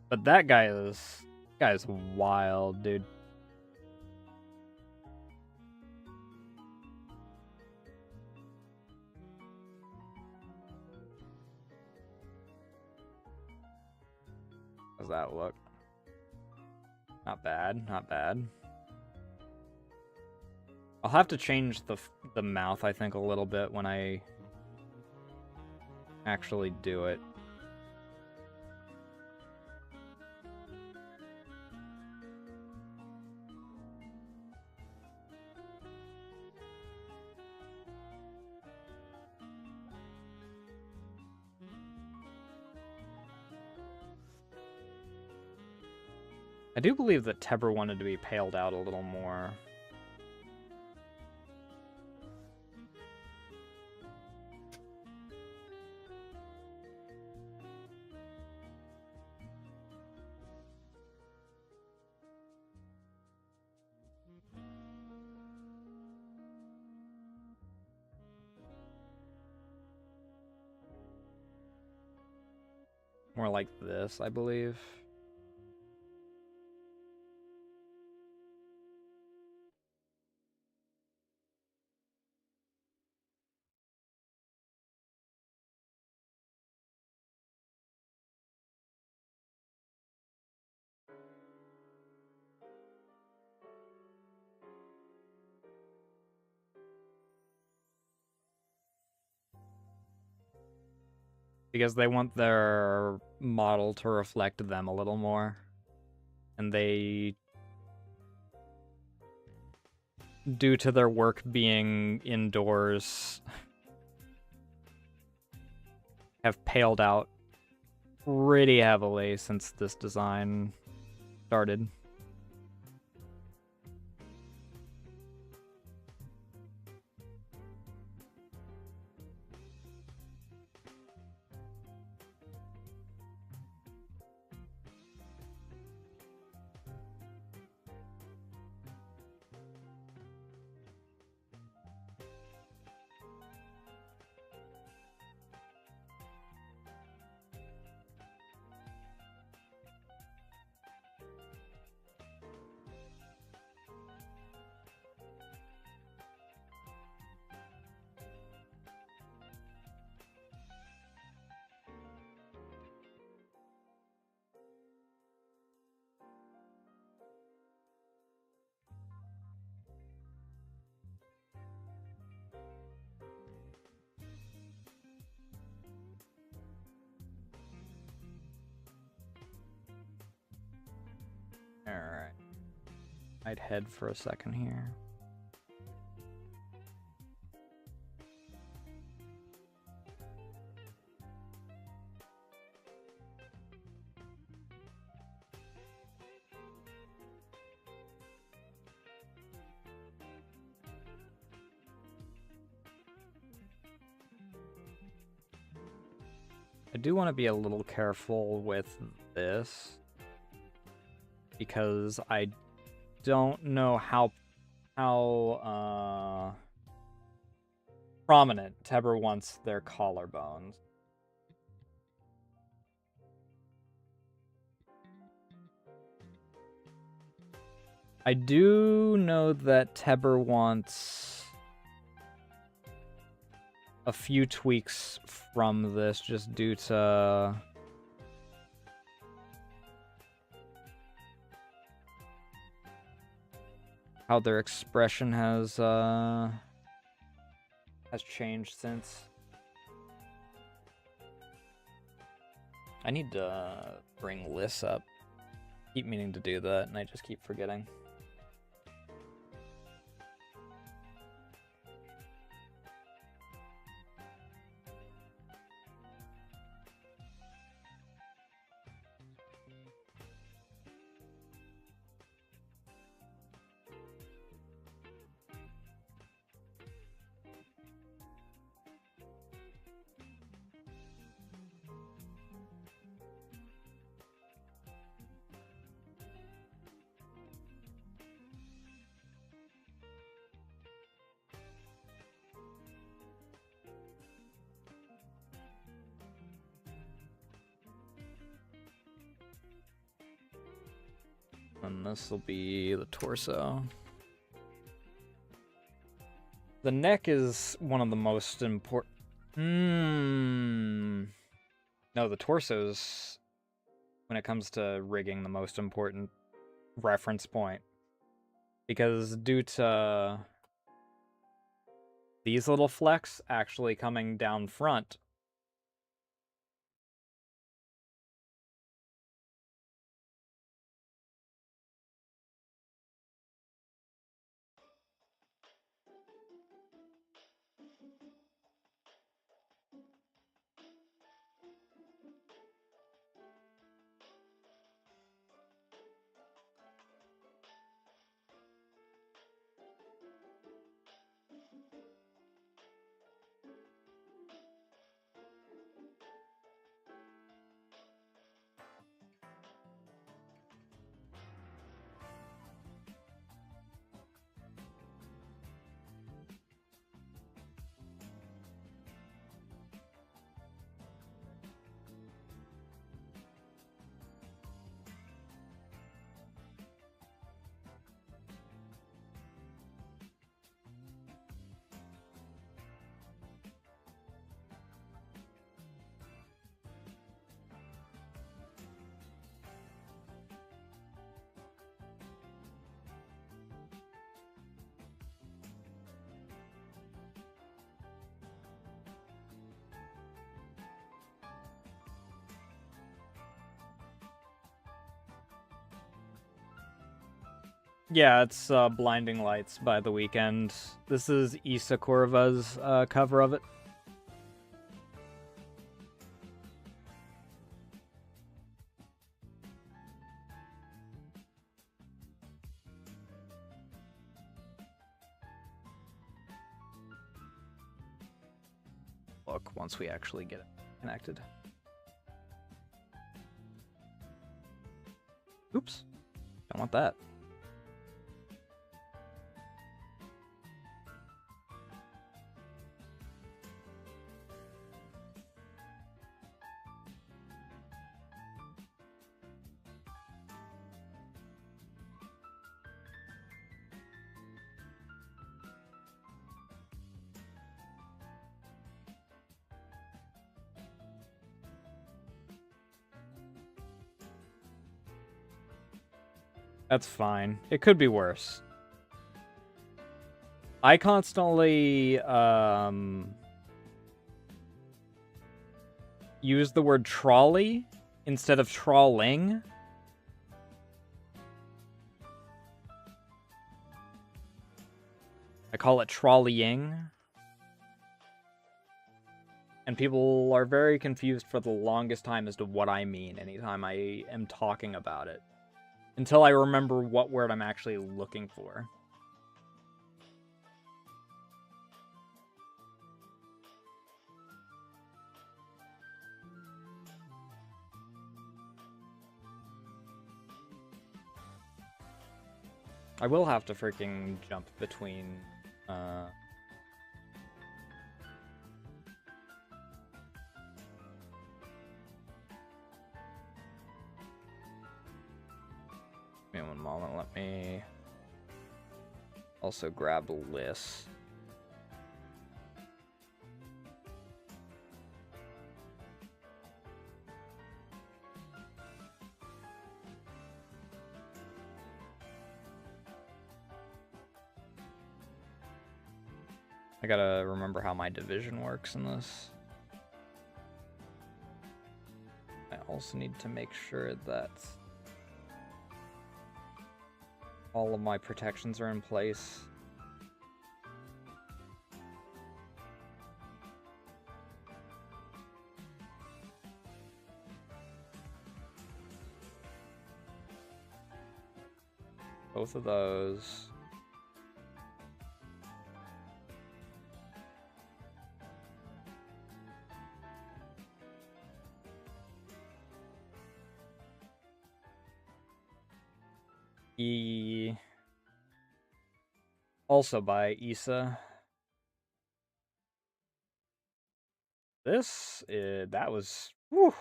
Speaker 1: But that guy's wild, dude. How's that look? Not bad, not bad. I'll have to change the mouth, I think, a little bit when I actually do it. I do believe that Teber wanted to be paled out a little more. More like this, I believe. Because they want their model to reflect them a little more. And they, due to their work being indoors, have paled out pretty heavily since this design started. Alright. I'd head for a second here. I do want to be a little careful with this, because I don't know how prominent Teber wants their collarbones. I do know that Teber wants a few tweaks from this just due to how their expression has changed since. I need to bring Liz up. Keep meaning to do that, and I just keep forgetting. And this will be the torso. The neck is one of the most important. No, the torso's, when it comes to rigging, the most important reference point. Because due to these little flecks actually coming down front, Yeah, it's Blinding Lights by The Weeknd. This is Issa Corva's cover of it. Look, once we actually get it connected. Oops. Don't want that. That's fine. It could be worse. I constantly use the word trolley instead of trawling. I call it trolleying. And people are very confused for the longest time as to what I mean anytime I am talking about it. Until I remember what word I'm actually looking for. I will have to freaking jump between, Give me one moment, let me also grab a list. I gotta remember how my division works in this. I also need to make sure that all of my protections are in place. Both of those. Also by Issa. This, that was, whew.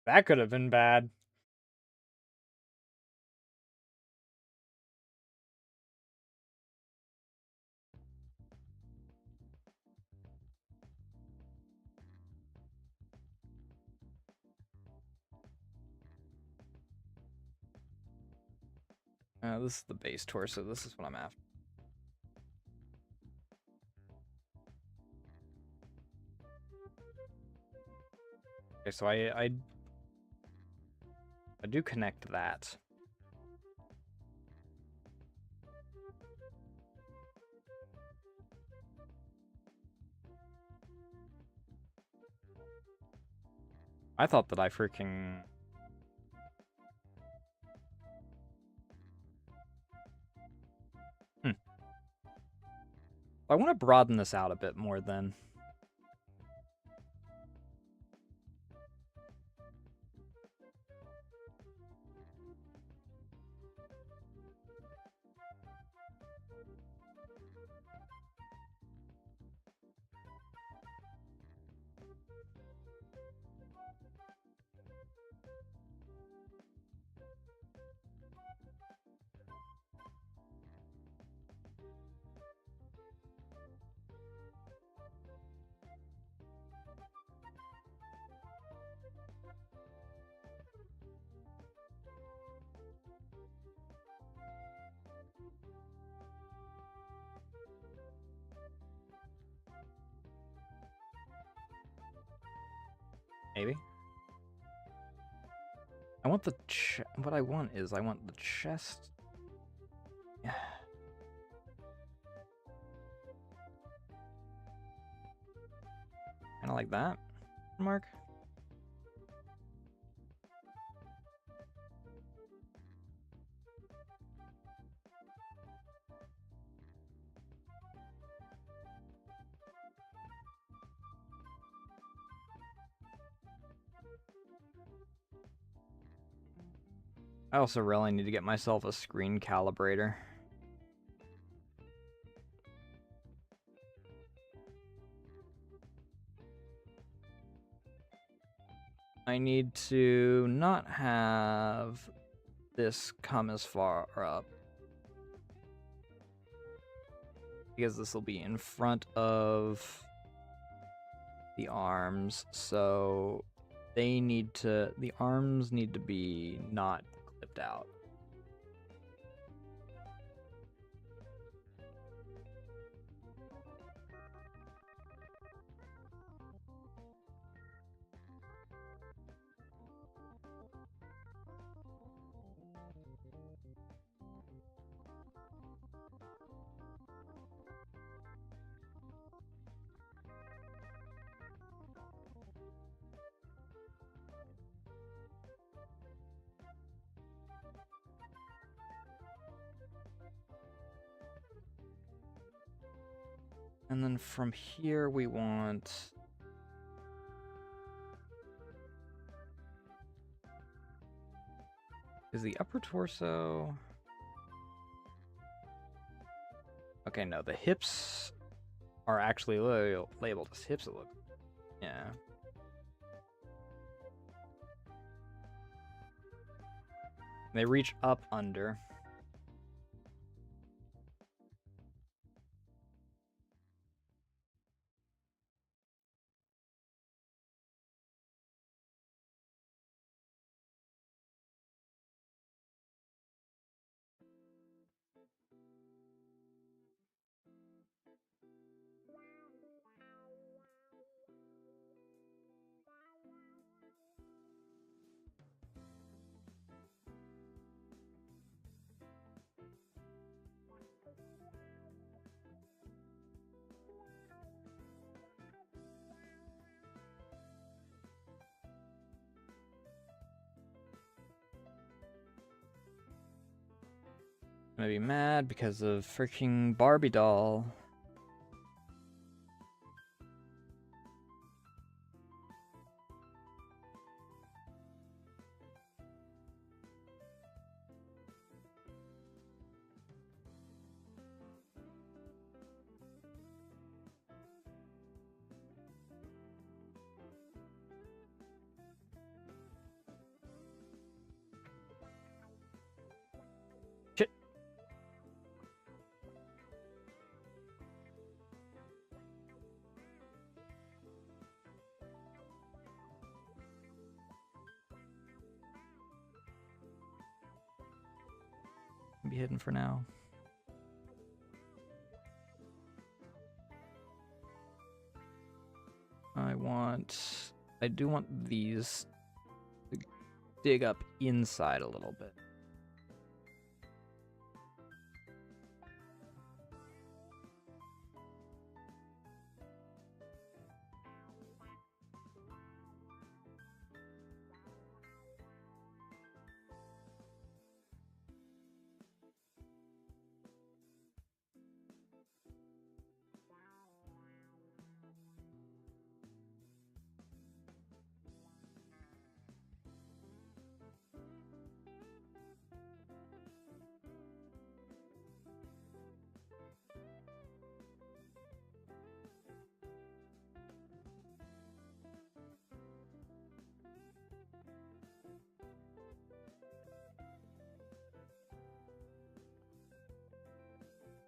Speaker 1: That could have been bad. This is the base torso. This is what I'm after. Okay, so I do connect that. I thought that I freaking... I want to broaden this out a bit more then. Maybe. I want the what I want is I want the chest. Yeah. Kind of like that, Mark. I also really need to get myself a screen calibrator. I need to not have this come as far up, because this will be in front of the arms, so the arms need to be not clipped out. And then from here we want... Is the upper torso... Okay, no, the hips are actually labeled as hips, it looks. Yeah. They reach up under. I'm gonna be mad because of freaking Barbie doll. Shit. Be hidden for now. I do want these to dig up inside a little bit.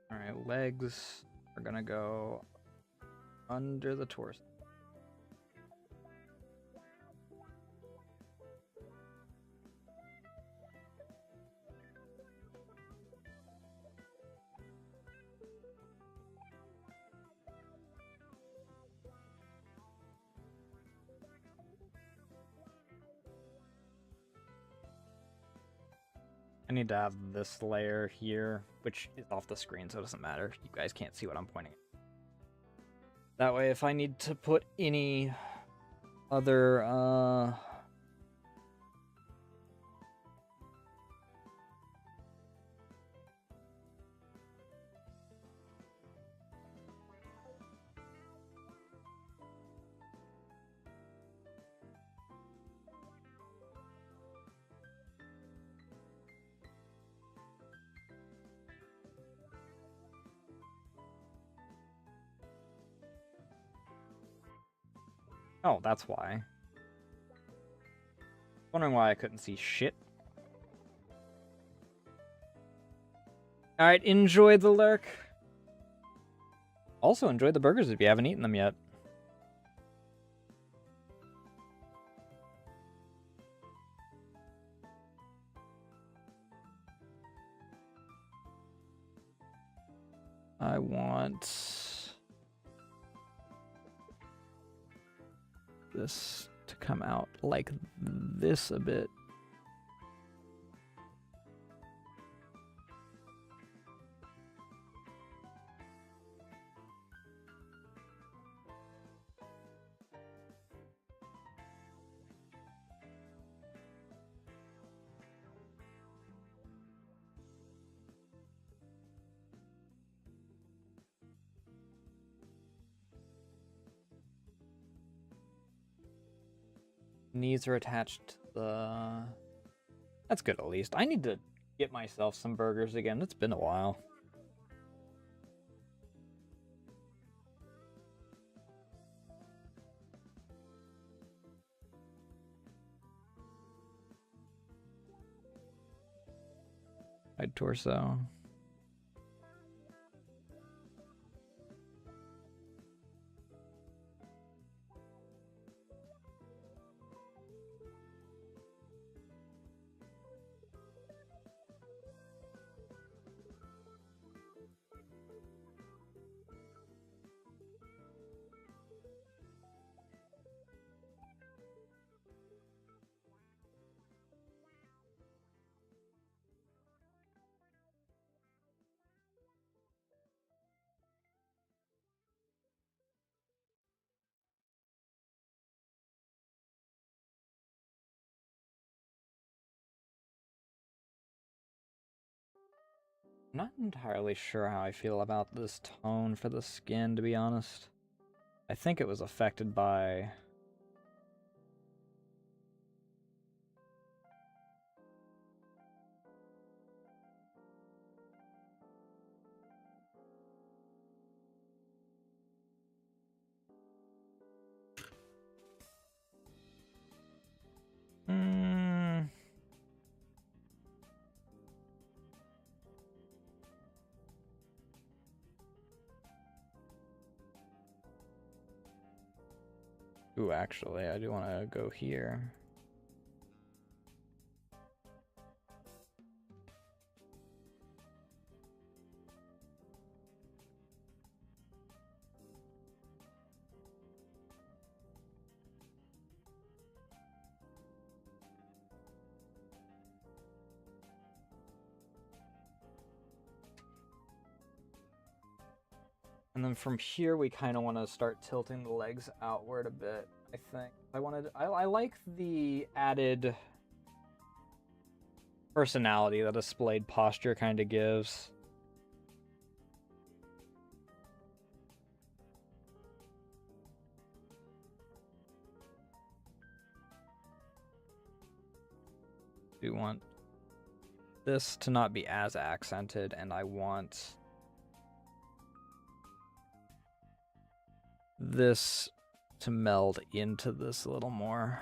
Speaker 1: Alright, legs are gonna go under the torso. I need to have this layer here, which is off the screen, so it doesn't matter. You guys can't see what I'm pointing at. That way, if I need to put any other, oh, that's why. Wondering why I couldn't see shit. Alright, enjoy the lurk. Also, enjoy the burgers if you haven't eaten them yet. I want this to come out like this a bit. Knees are attached to the... That's good at least. I need to get myself some burgers again. It's been a while. Side torso. I'm not entirely sure how I feel about this tone for the skin, to be honest. I think it was affected by... Ooh, actually, I do want to go here. And then from here, we kind of want to start tilting the legs outward a bit, I think. I like the added personality that a splayed posture kind of gives. We want this to not be as accented, and I want this to meld into this a little more.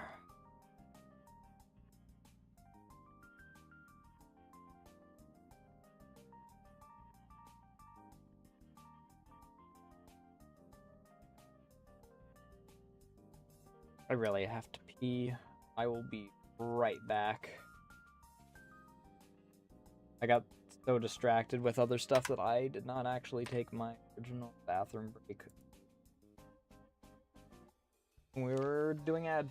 Speaker 1: I really have to pee. I will be right back. I got so distracted with other stuff that I did not actually take my original bathroom break. We were doing ad.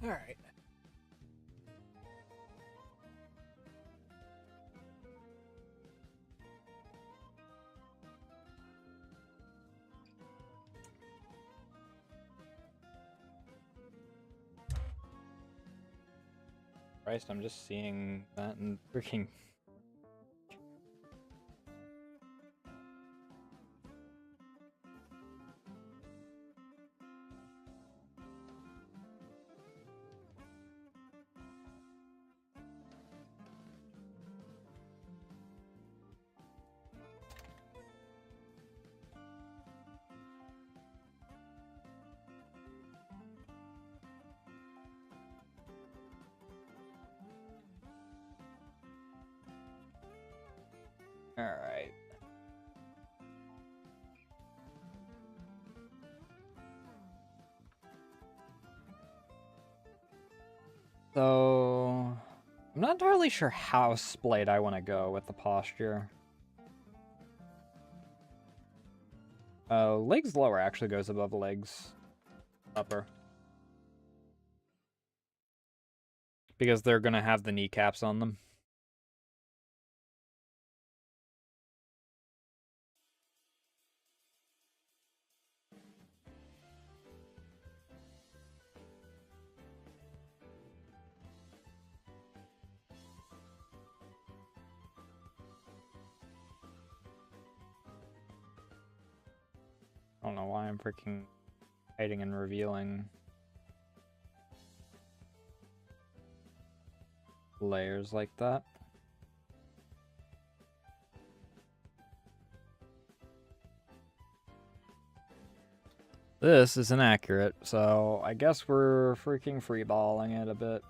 Speaker 1: All right. Christ, I'm just seeing that and freaking. All right. So, I'm not entirely sure how splayed I want to go with the posture. Legs lower actually goes above legs upper. Because they're going to have the kneecaps on them. I don't know why I'm freaking hiding and revealing layers like that. This is inaccurate, so I guess we're freaking freeballing it a bit.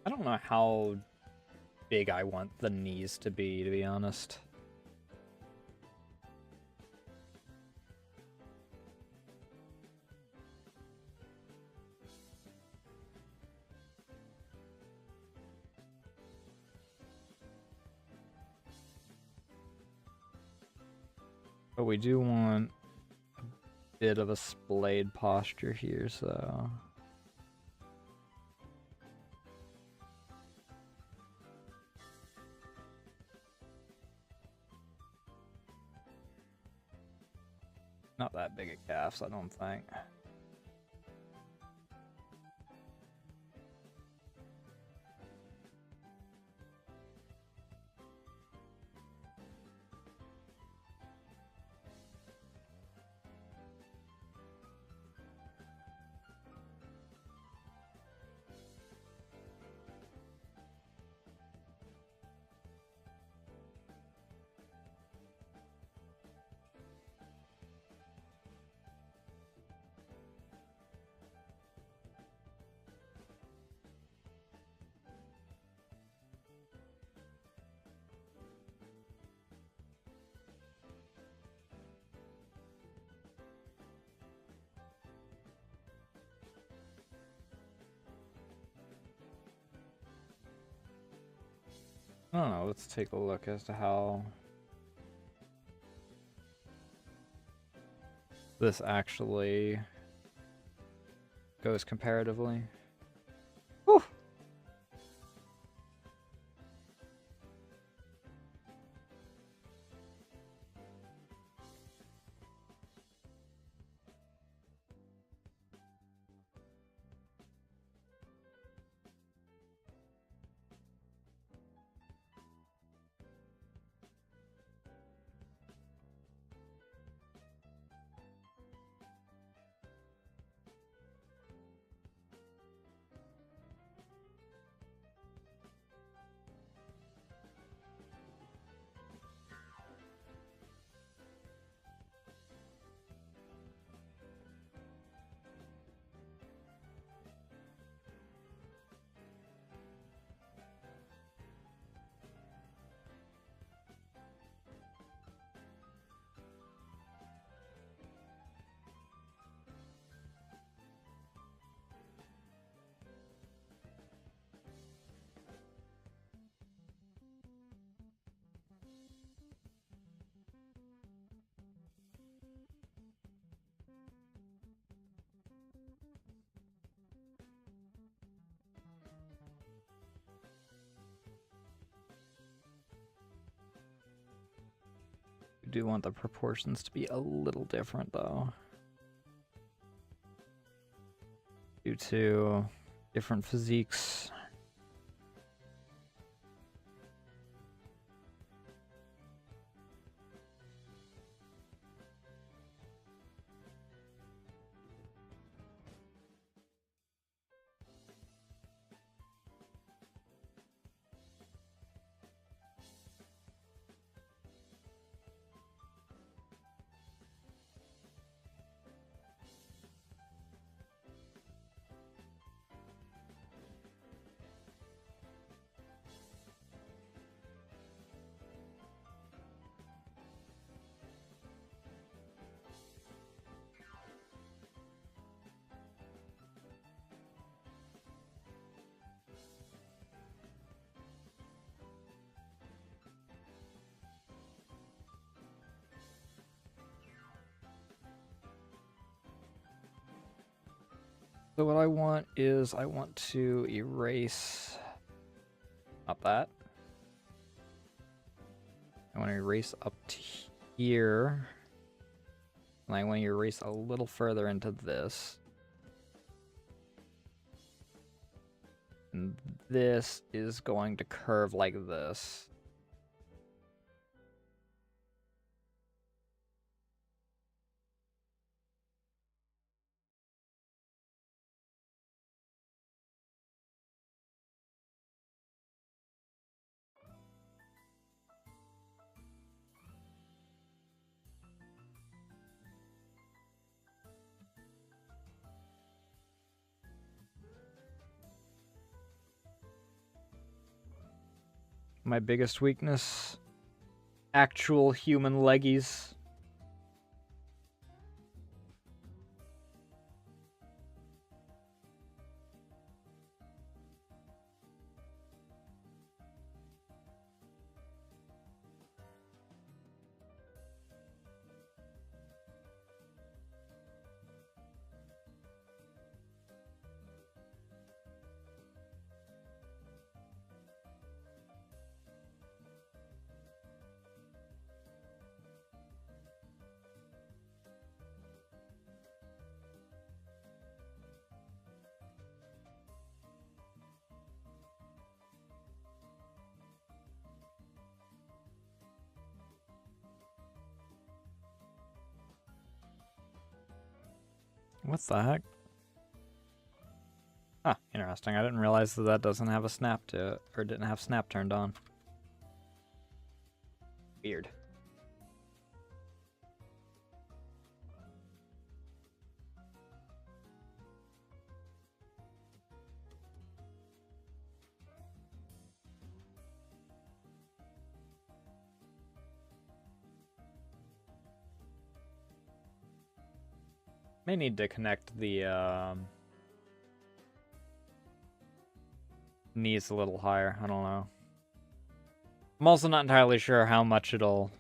Speaker 1: I don't know how big I want the knees to be honest. But we do want a bit of a splayed posture here, so... Not that big a calves, I don't think. I don't know, let's take a look as to how this actually goes comparatively. Whew. I do want the proportions to be a little different, though. Due to different physiques. So what I want is I want to erase, not that. I want to erase up to here. And I want to erase a little further into this. And this is going to curve like this. My biggest weakness, actual human leggies. What the heck? Huh, interesting. I didn't realize that that doesn't have a snap to it, or didn't have snap turned on. Weird. May need to connect the knees a little higher. I don't know. I'm also not entirely sure how much it'll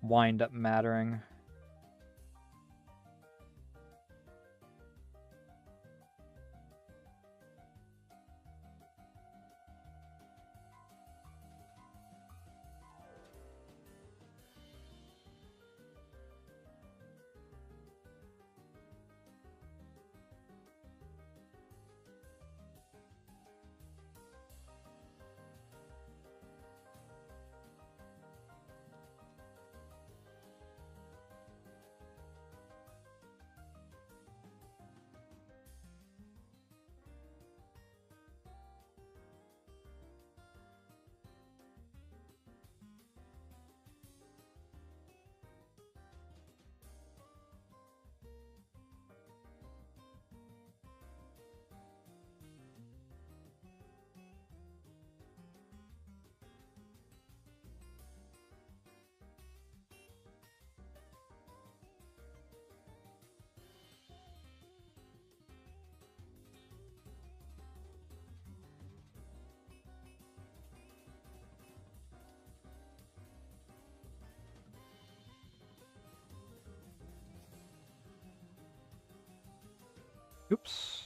Speaker 1: wind up mattering. Oops.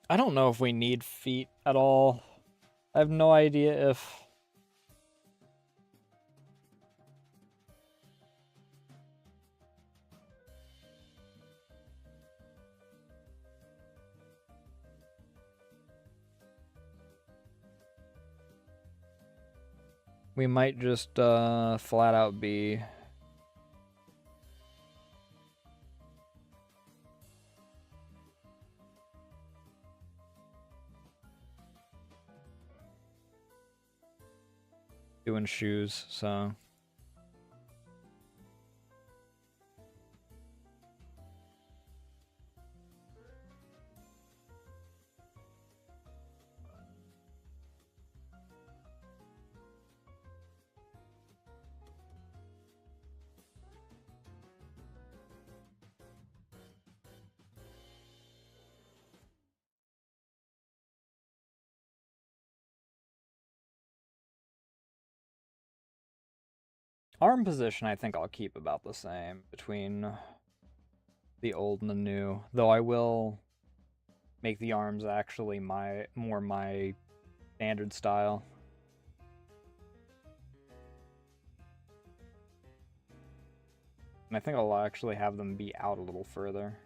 Speaker 1: I don't know if we need feet at all. I have no idea if... We might just flat out be... doing shoes, so... Arm position I think I'll keep about the same between the old and the new, though I will make the arms actually more my standard style. And I think I'll actually have them be out a little further.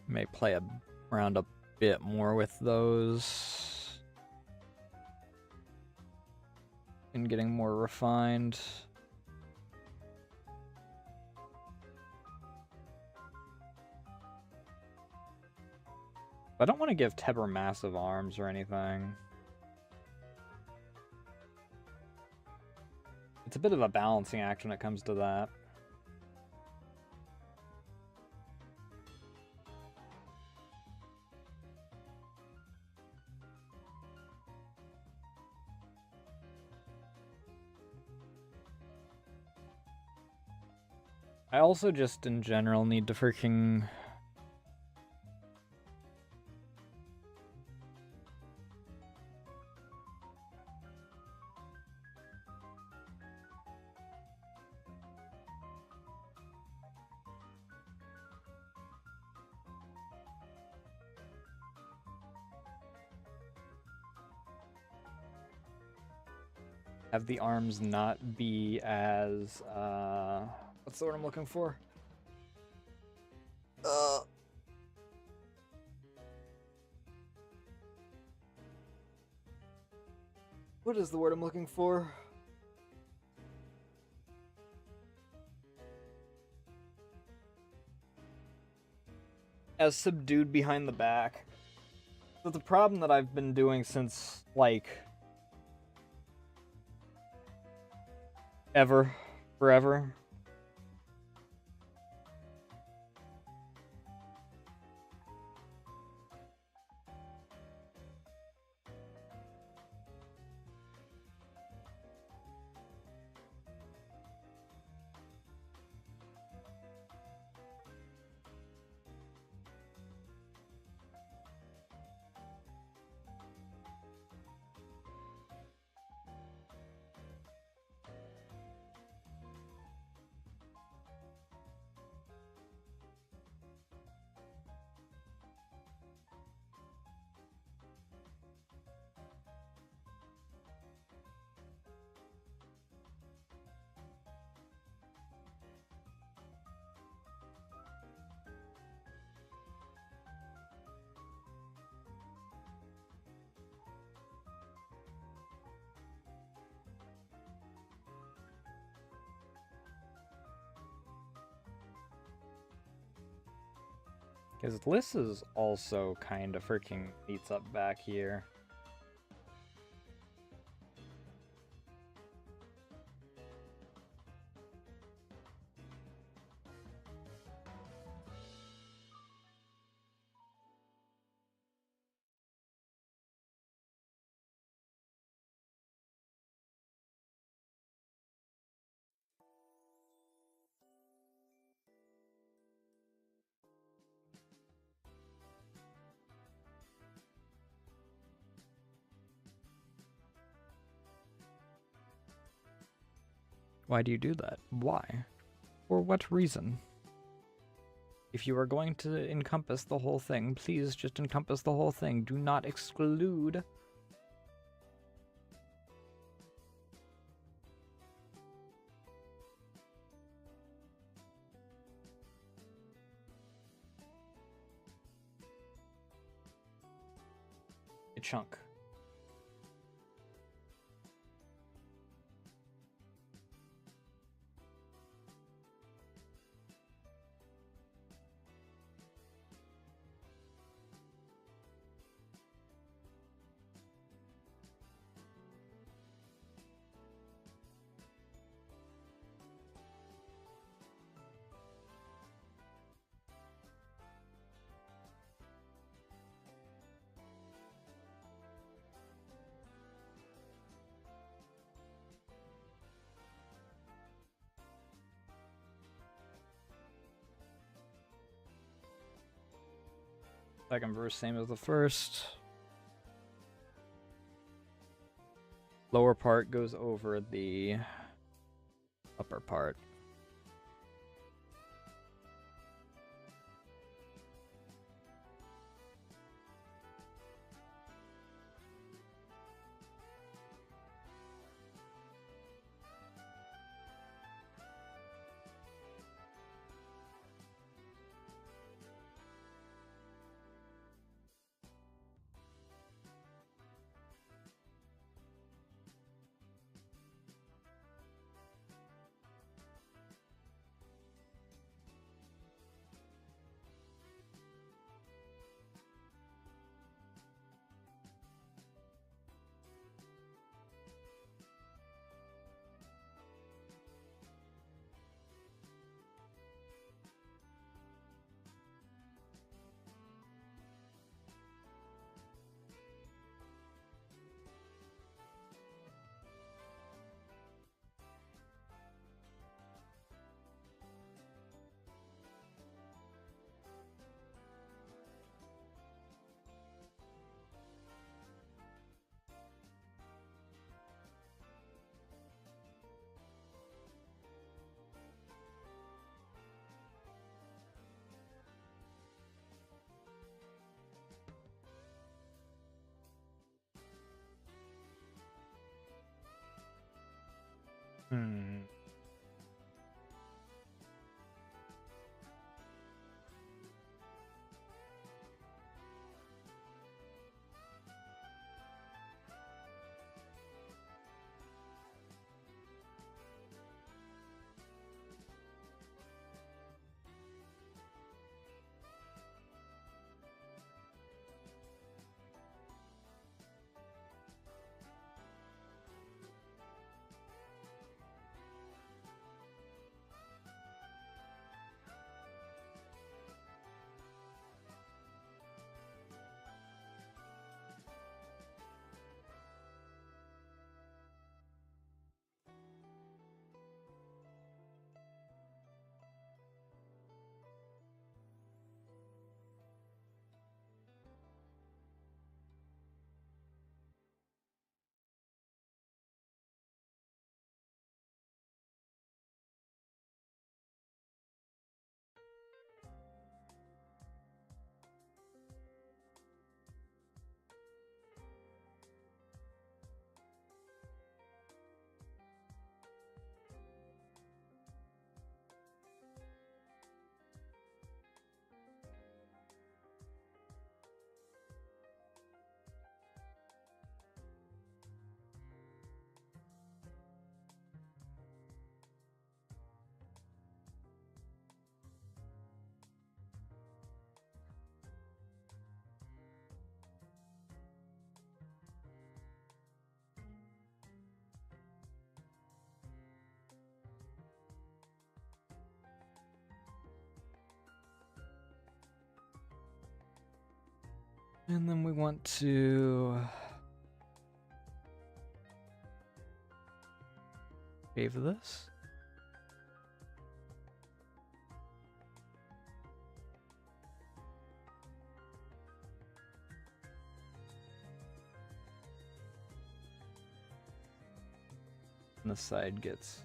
Speaker 1: May play around a bit more with those. And getting more refined. I don't want to give Tebber massive arms or anything. It's a bit of a balancing act when it comes to that. I also just, in general, need to freaking... have the arms not be as, what's the word I'm looking for? What is the word I'm looking for? As subdued behind the back. That's a problem that I've been doing since, like, forever. Because Liss is also kind of freaking eats up back here. Why do you do that? Why? For what reason? If you are going to encompass the whole thing, please just encompass the whole thing. Do not exclude. A chunk. Second verse, same as the first. Lower part goes over the upper part. Hmm. And then we want to save this. And the side gets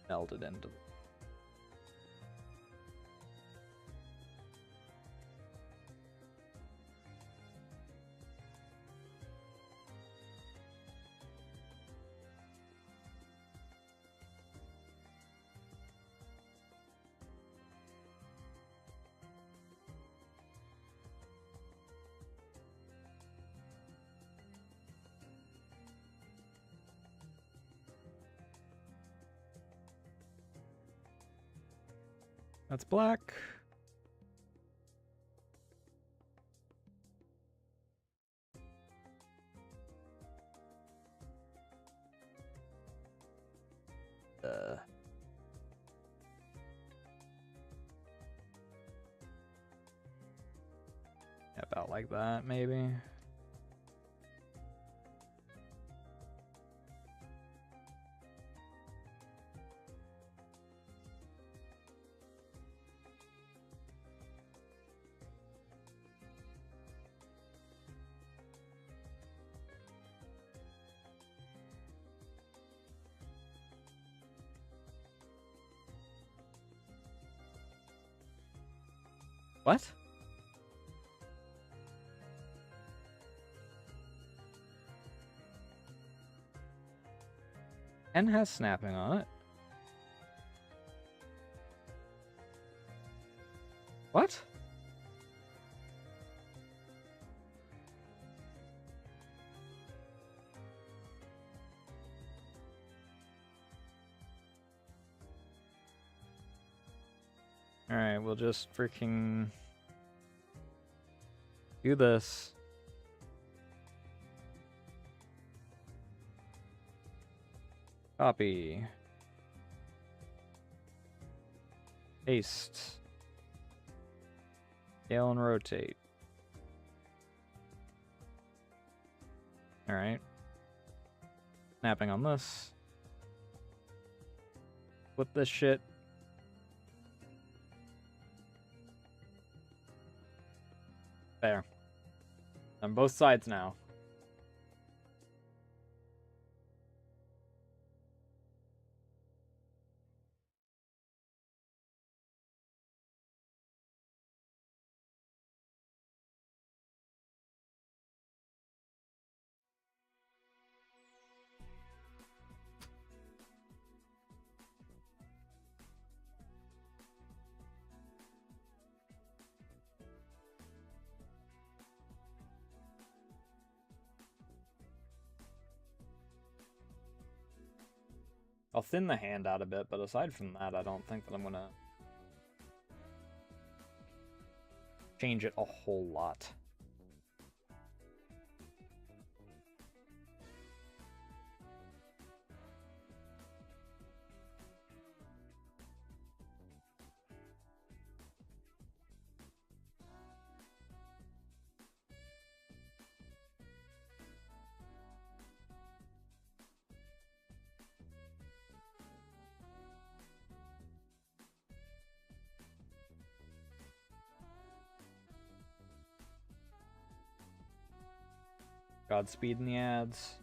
Speaker 1: melded into. That's black. About like that, maybe. What? N has snapping on it. What? Alright, we'll just freaking do this. Copy. Paste. Scale and rotate. Alright. Snapping on this. Flip this shit. There. On both sides now. I'll thin the hand out a bit, but aside from that, I don't think that I'm gonna change it a whole lot. Godspeed in the ads.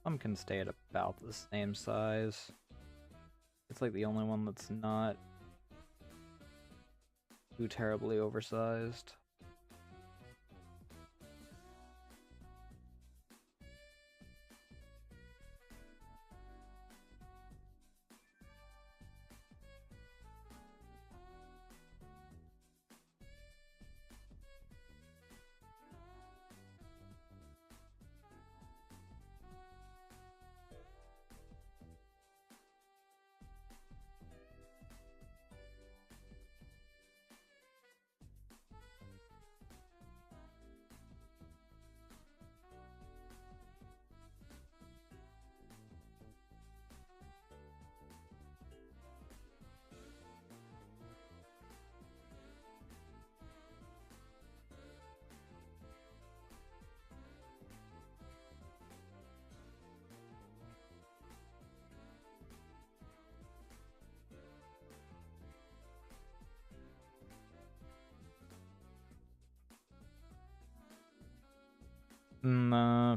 Speaker 1: Some can stay at about the same size. It's like the only one that's not too terribly oversized.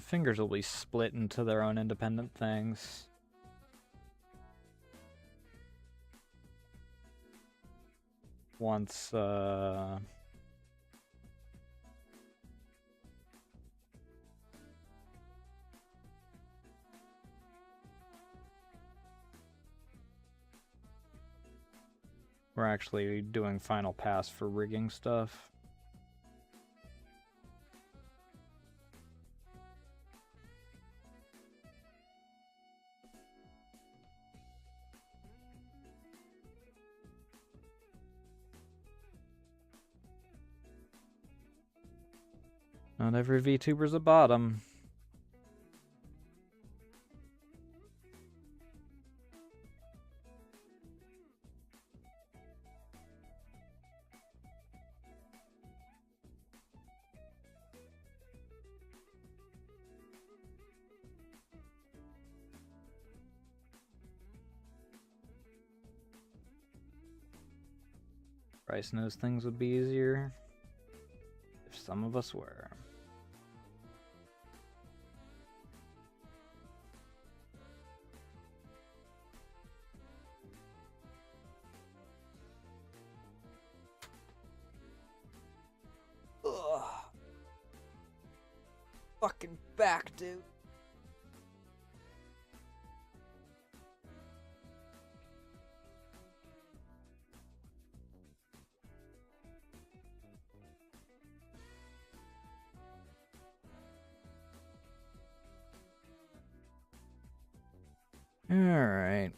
Speaker 1: Fingers will be split into their own independent things. Once, we're actually doing final pass for rigging stuff. Not every VTuber's a bottom. Bryce knows things would be easier if some of us were. Ugh. Fucking back, dude. All right.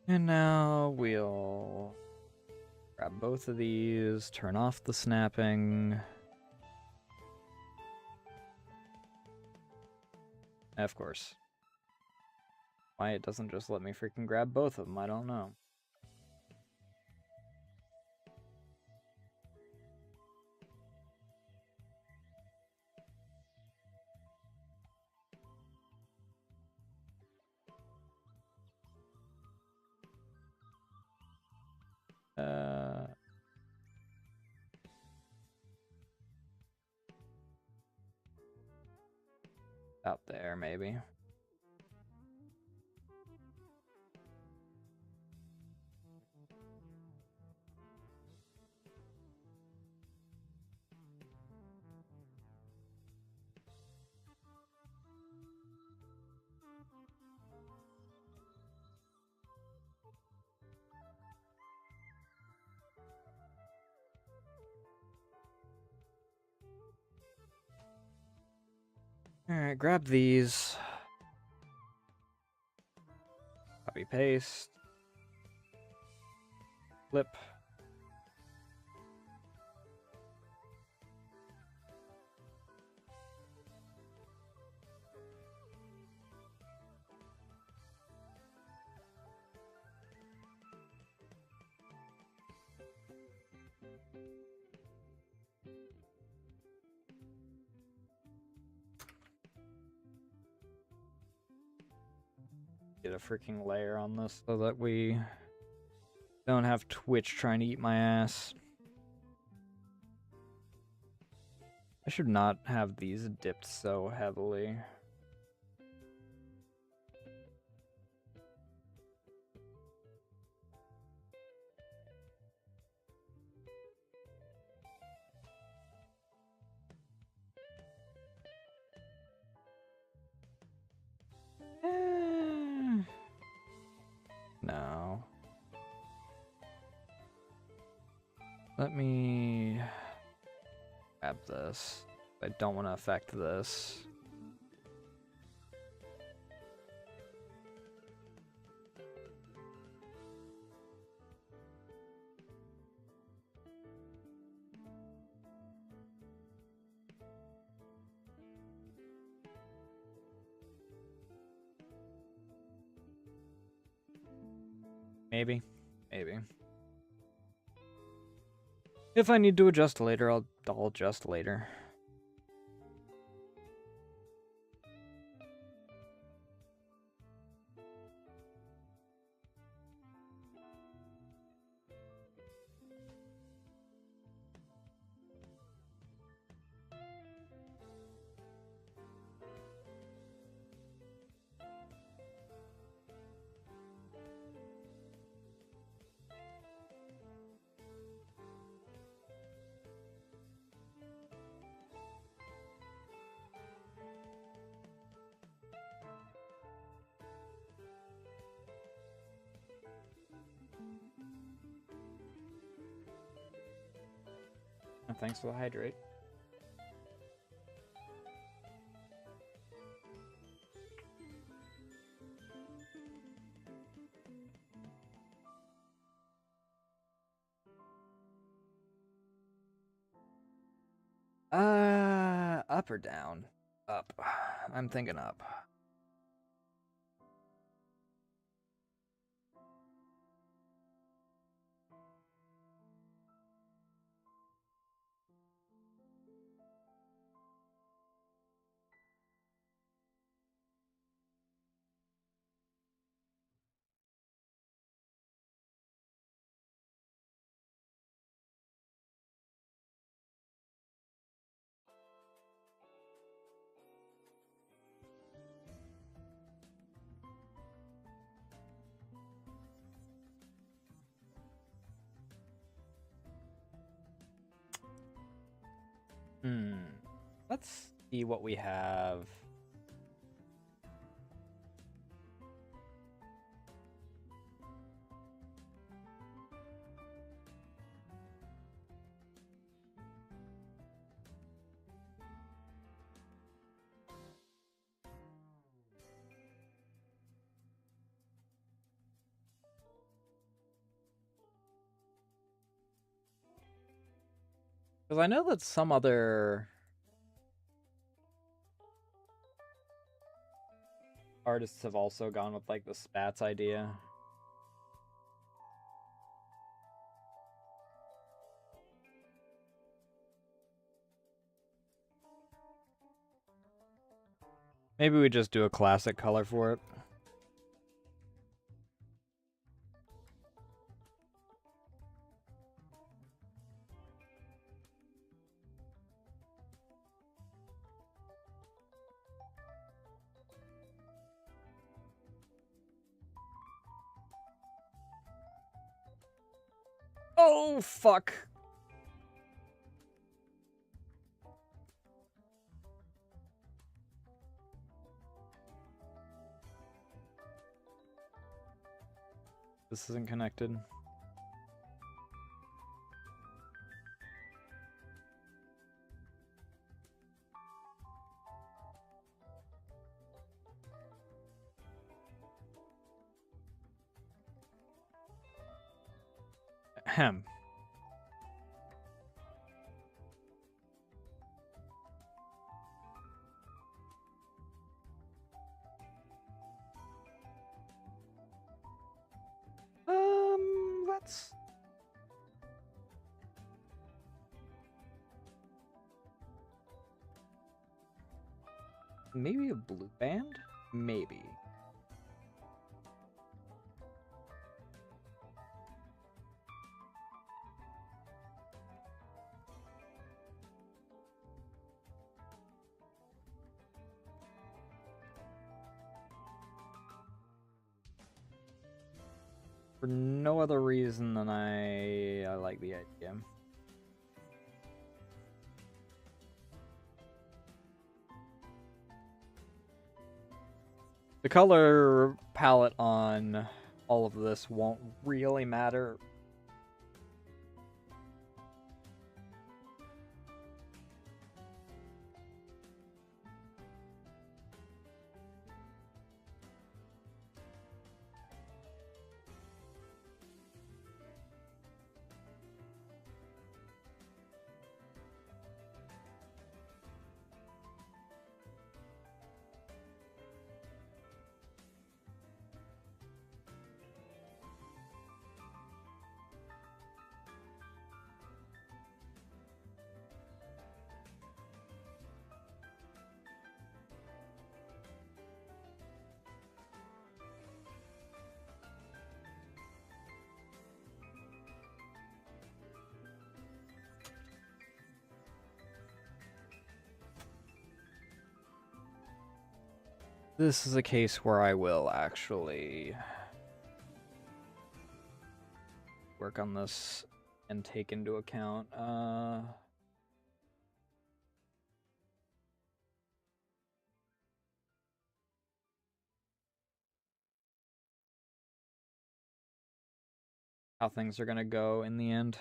Speaker 1: And now we'll grab both of these, turn off the snapping. Of course. Why it doesn't just let me freaking grab both of them, I don't know. Out there, maybe. Alright, grab these. Copy paste. Flip. Get a freaking layer on this so that we don't have Twitch trying to eat my ass. I should not have these dipped so heavily. No. Let me grab this. I don't want to affect this. Maybe. Maybe. If I need to adjust later, I'll adjust later. Thanks for the hydrate. Up or down? Up. I'm thinking up. Let's see what we have. Because I know that some other artists have also gone with like the spats idea. Maybe we just do a classic color for it. Oh, fuck. This isn't connected. Ahem. Let's... Maybe a blue band? Maybe. For no other reason than I like the idea. The color palette on all of this won't really matter. This is a case where I will actually work on this and take into account how things are gonna go in the end.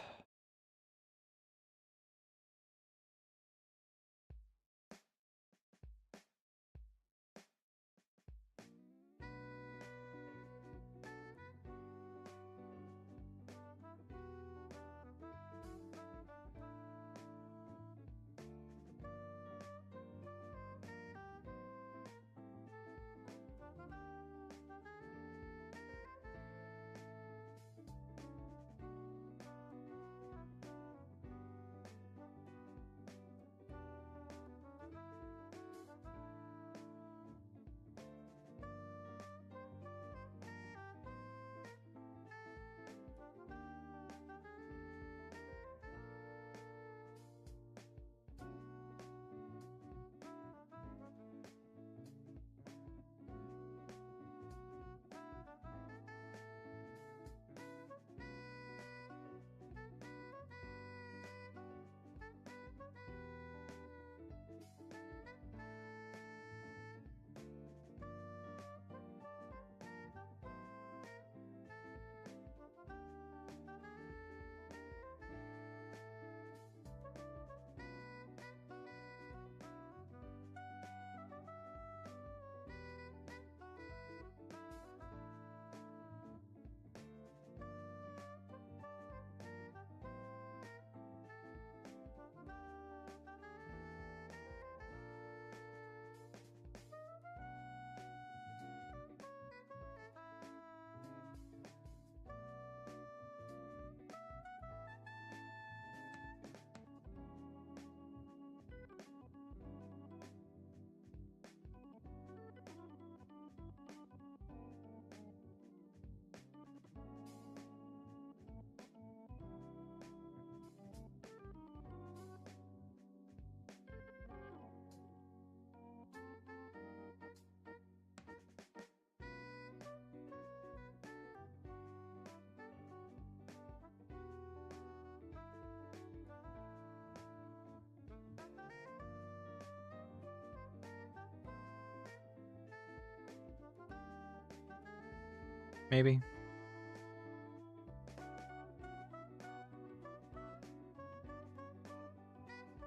Speaker 1: maybe.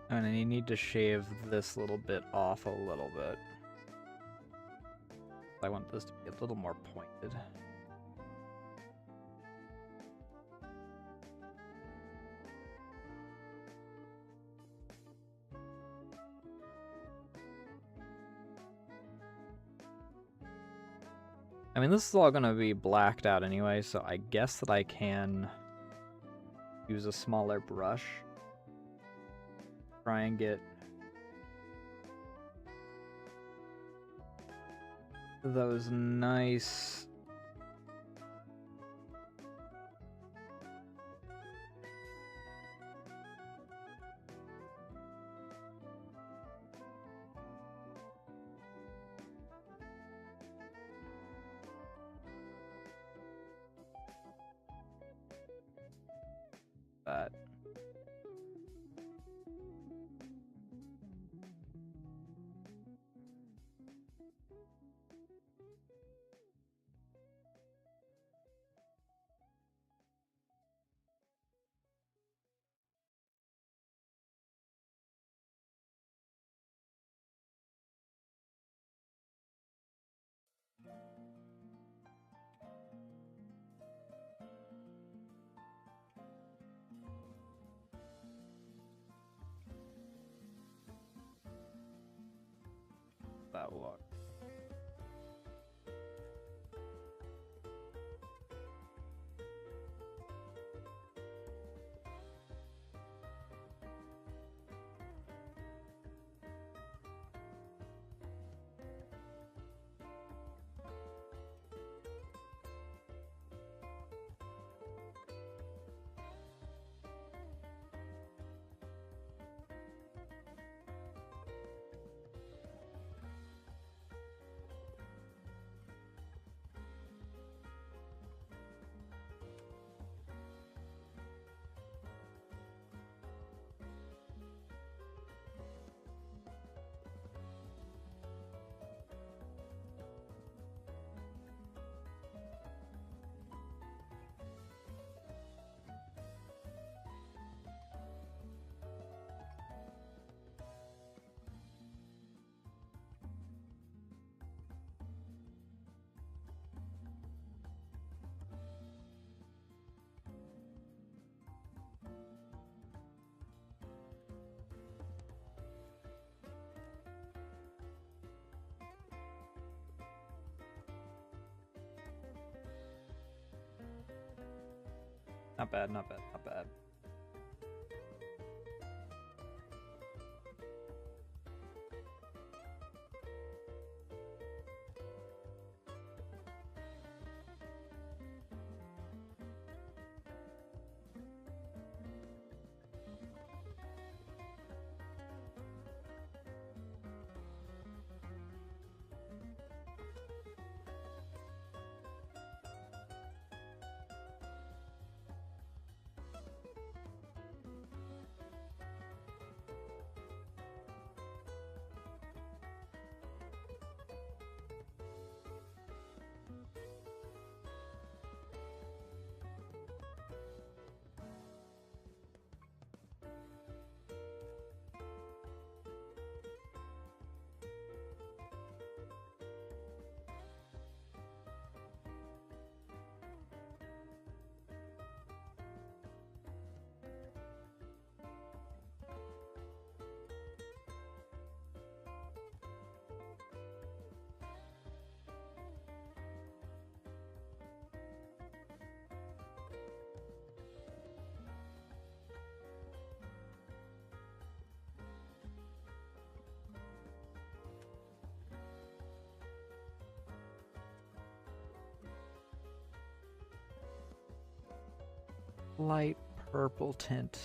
Speaker 1: And I need to shave this little bit off a little bit. I want this to be a little more pointed. I mean, this is all gonna be blacked out anyway, so I guess that I can use a smaller brush. Try and get those nice that. That look. Not bad, not bad, not bad. Light purple tint.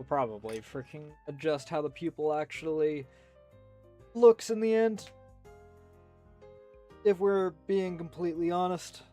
Speaker 1: probably freaking adjust how the pupil actually looks in the end. If we're being completely honest.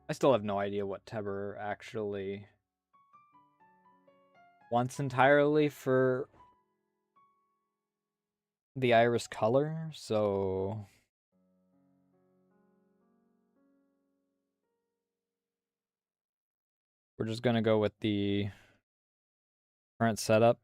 Speaker 1: I still have no idea what Teber actually wants entirely for the iris color, so we're just gonna go with the current setup.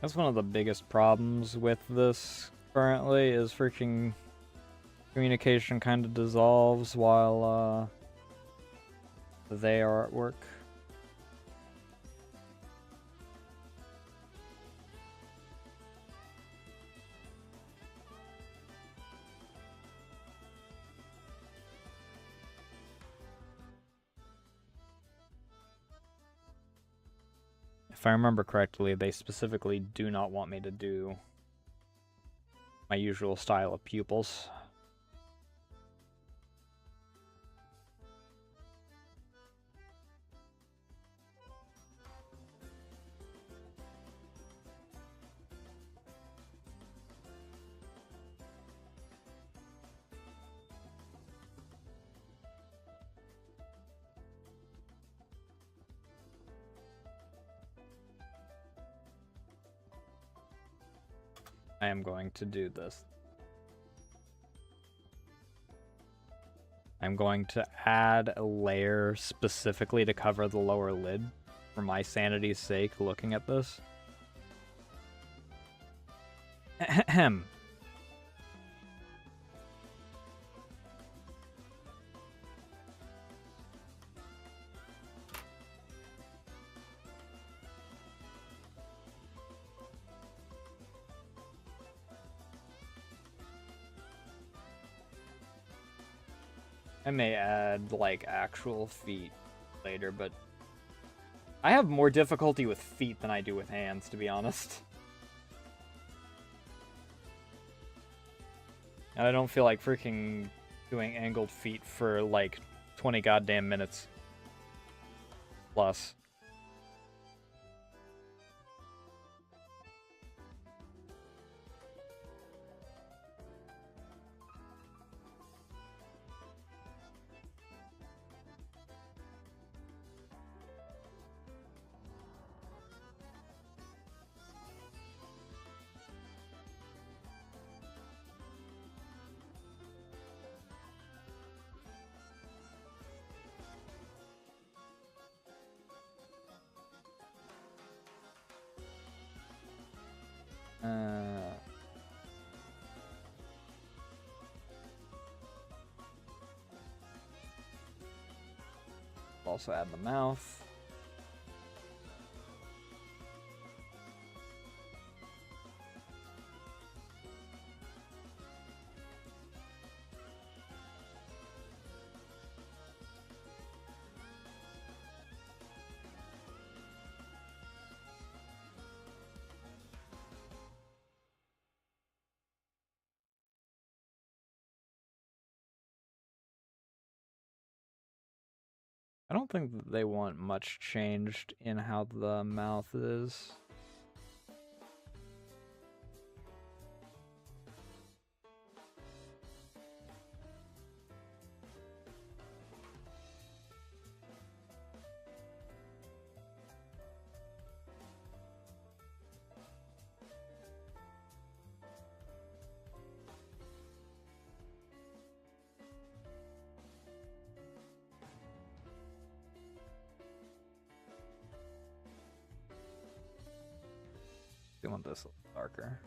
Speaker 1: That's one of the biggest problems with this currently, is freaking communication kind of dissolves while they are at work. If I remember correctly, they specifically do not want me to do my usual style of pupils. I am going to do this. I'm going to add a layer specifically to cover the lower lid for my sanity's sake looking at this. Ahem. I may add, like, actual feet later, but I have more difficulty with feet than I do with hands, to be honest. And I don't feel like freaking doing angled feet for, like, 20 goddamn minutes. Plus. Also add the mouth. I don't think that they want much changed in how the mouth is. We want this a little darker.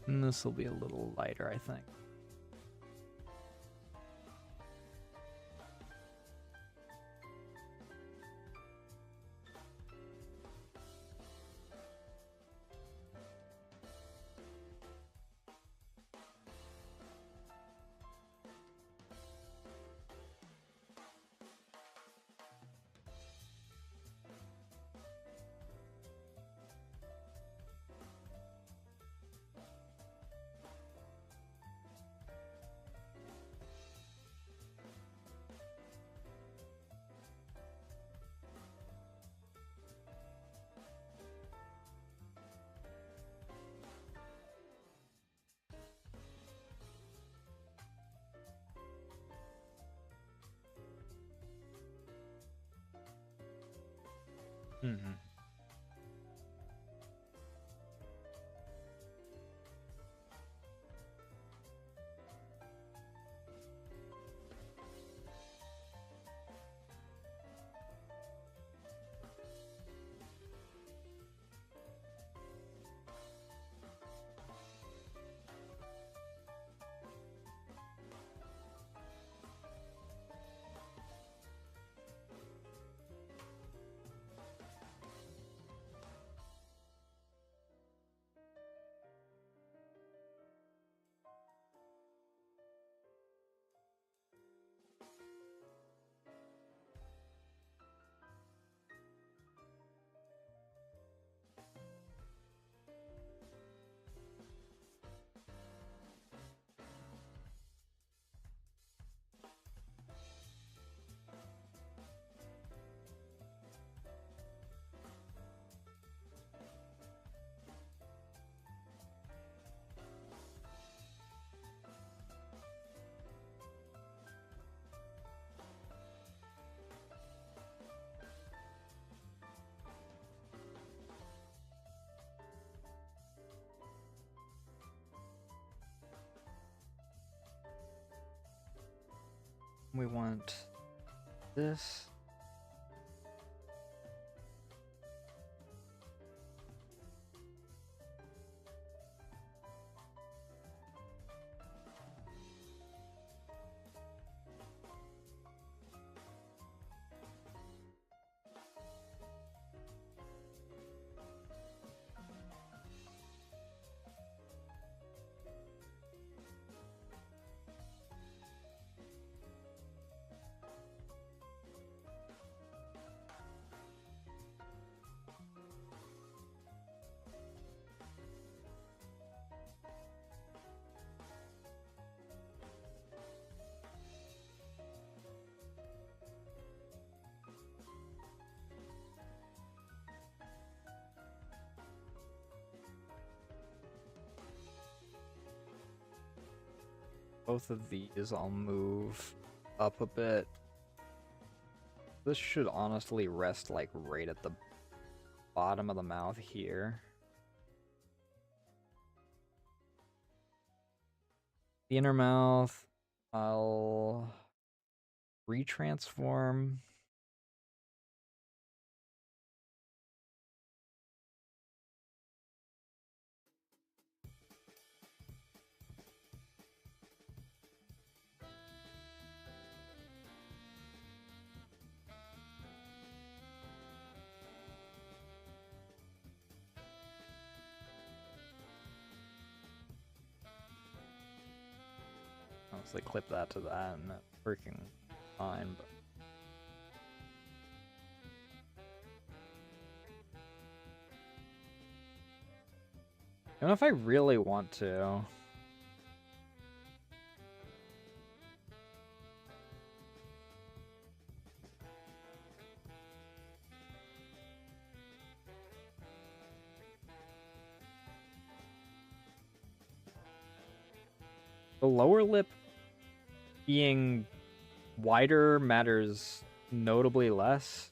Speaker 1: And this will be a little lighter, I think. Mm-hmm. We want this. Both of these I'll move up a bit. This should honestly rest like right at the bottom of the mouth here. The inner mouth, I'll retransform. honestly clip that to that and that's freaking fine, but... I don't know if I really want to. The lower lip being wider matters notably less.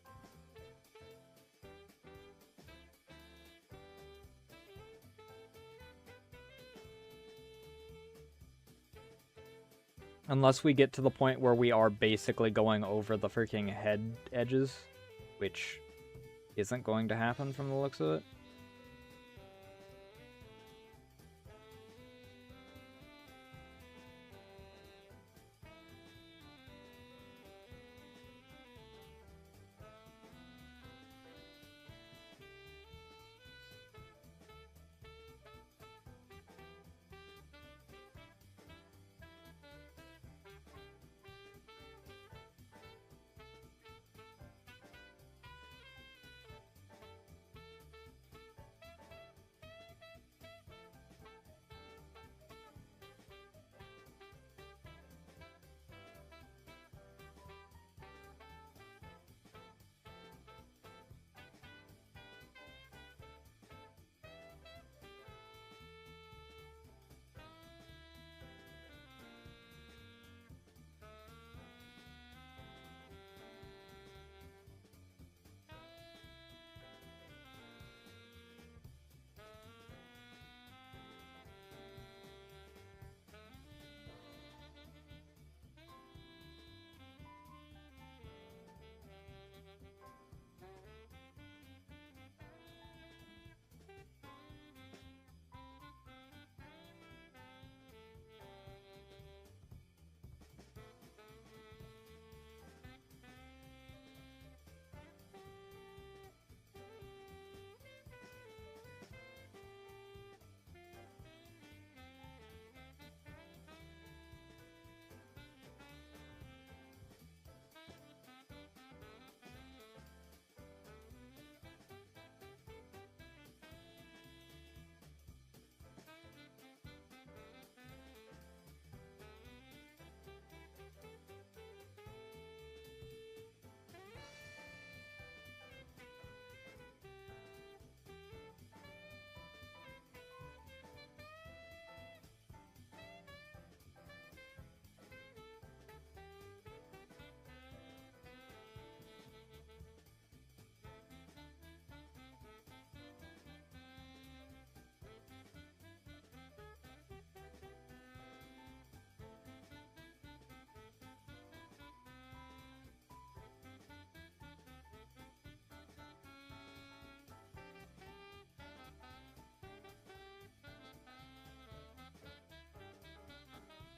Speaker 1: Unless we get to the point where we are basically going over the freaking head edges, which isn't going to happen from the looks of it.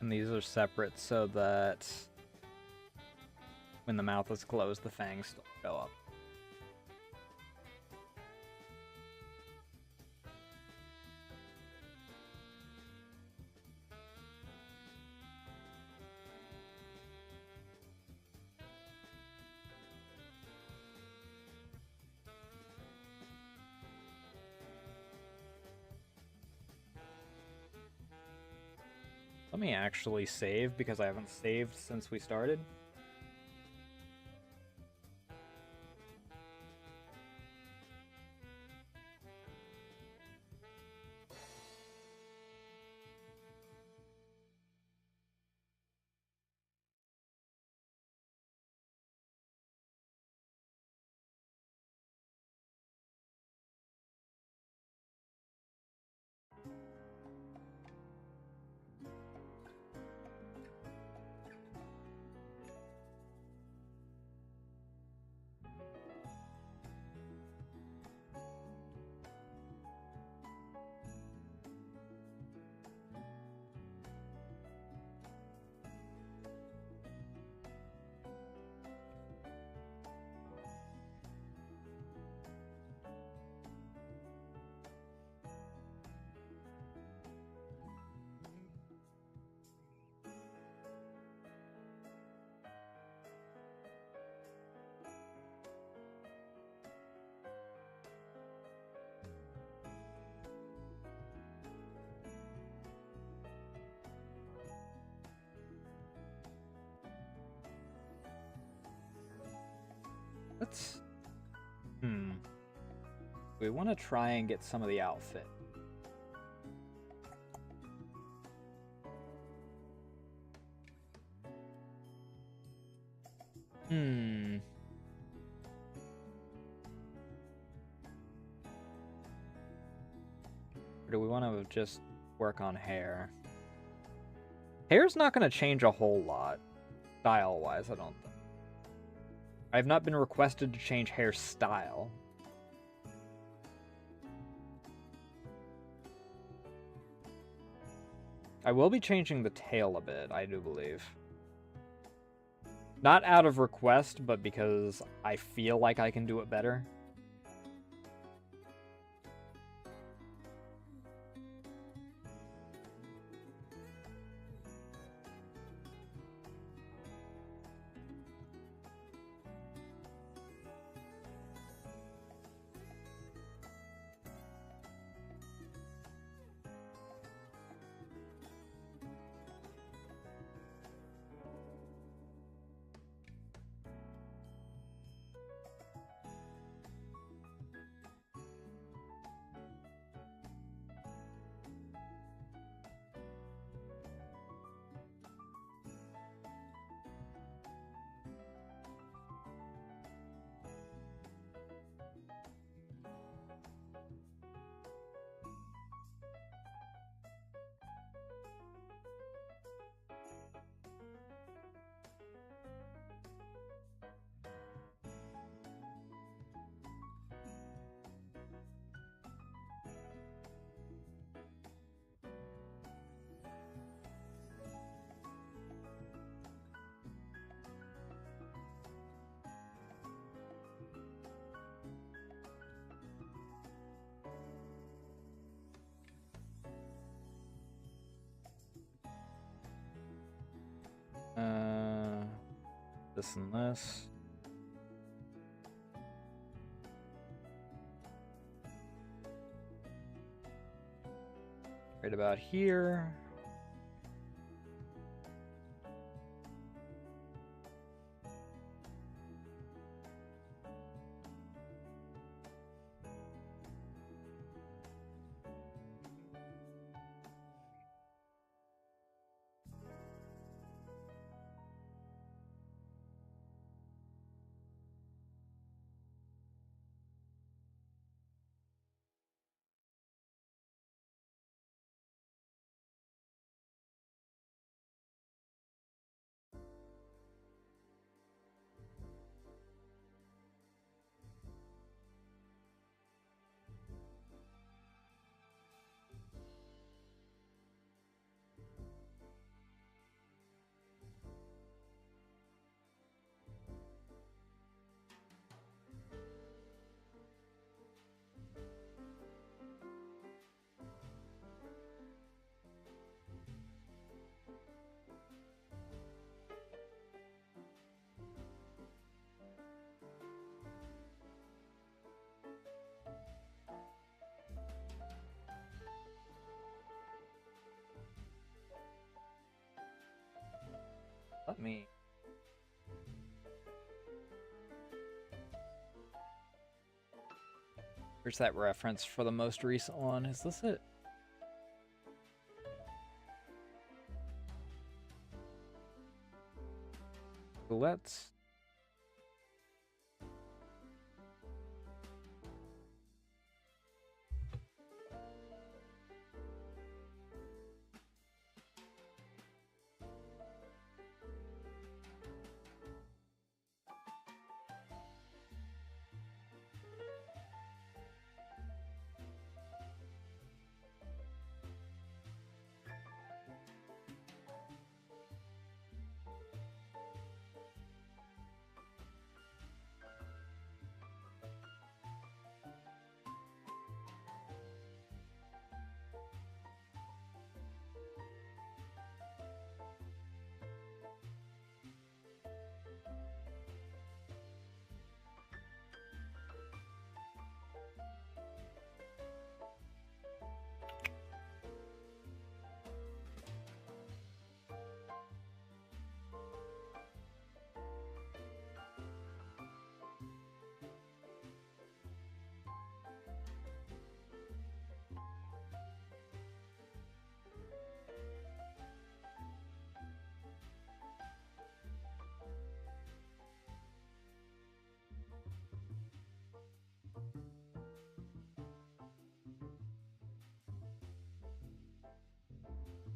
Speaker 1: And these are separate so that when the mouth is closed, the fangs don't go up. Let me actually save, because I haven't saved since we started. Let's... We want to try and get some of the outfit. Or do we want to just work on hair? Hair's not going to change a whole lot, style-wise, I don't think. I have not been requested to change hairstyle. I will be changing the tail a bit, I do believe. Not out of request, but because I feel like I can do it better. This and this. Right about here. Let me... Here's that reference for the most recent one. Is this it? Let's...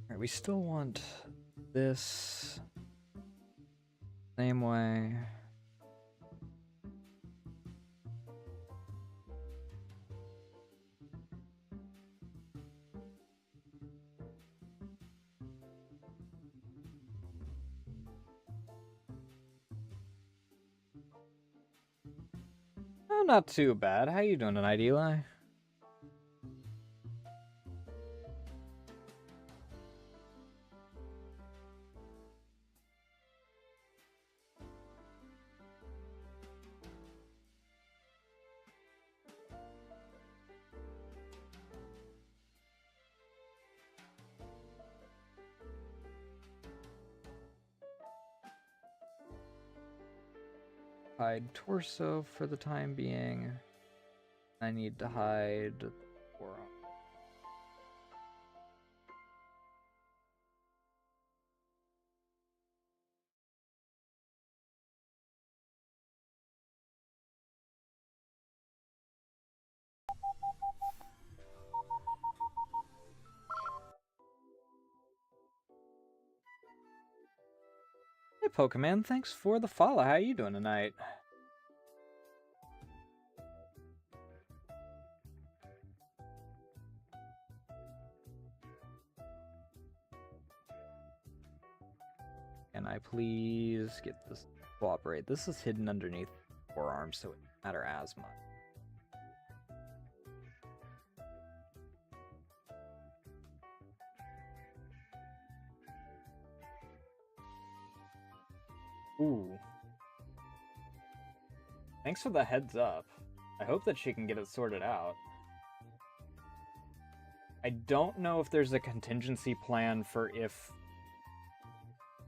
Speaker 1: Alright, we still want this same way. Oh, not too bad. How you doing tonight, Eli? Hide torso for the time being. I need to hide forearm. Hey, Pokemon, thanks for the follow. How you doing tonight? Can I please get this to cooperate? This is hidden underneath the forearm, so it doesn't matter as much. Ooh. Thanks for the heads up. I hope that she can get it sorted out. I don't know if there's a contingency plan for if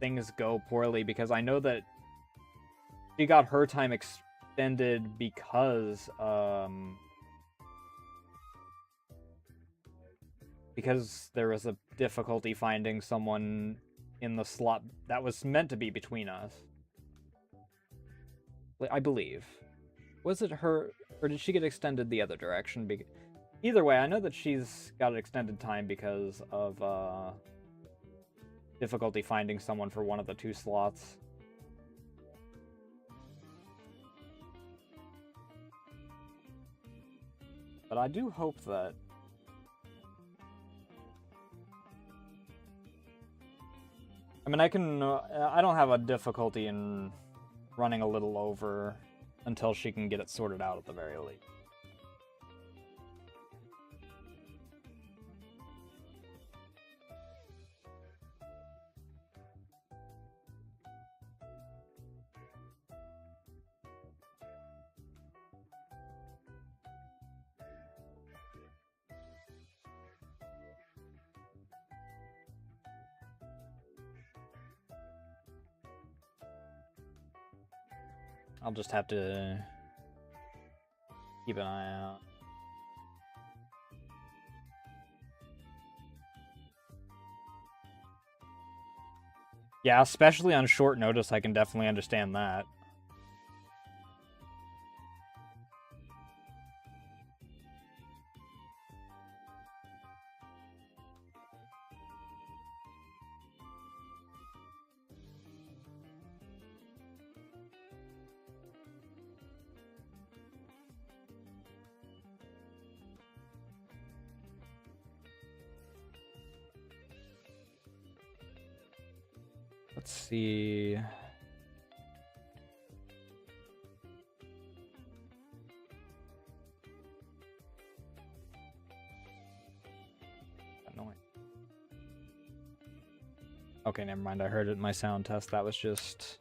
Speaker 1: things go poorly, because I know that she got her time extended because there was a difficulty finding someone in the slot that was meant to be between us. I believe. Was it her, or did she get extended the other direction? Either way, I know that she's got an extended time because of difficulty finding someone for one of the 2 slots. But I do hope that I mean, I don't have a difficulty in running a little over until she can get it sorted out at the very least. I'll just have to keep an eye out. Yeah, especially on short notice, I can definitely understand that. Let's see. Annoying. Okay, never mind. I heard it in my sound test. That was just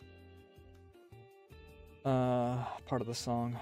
Speaker 1: part of the song.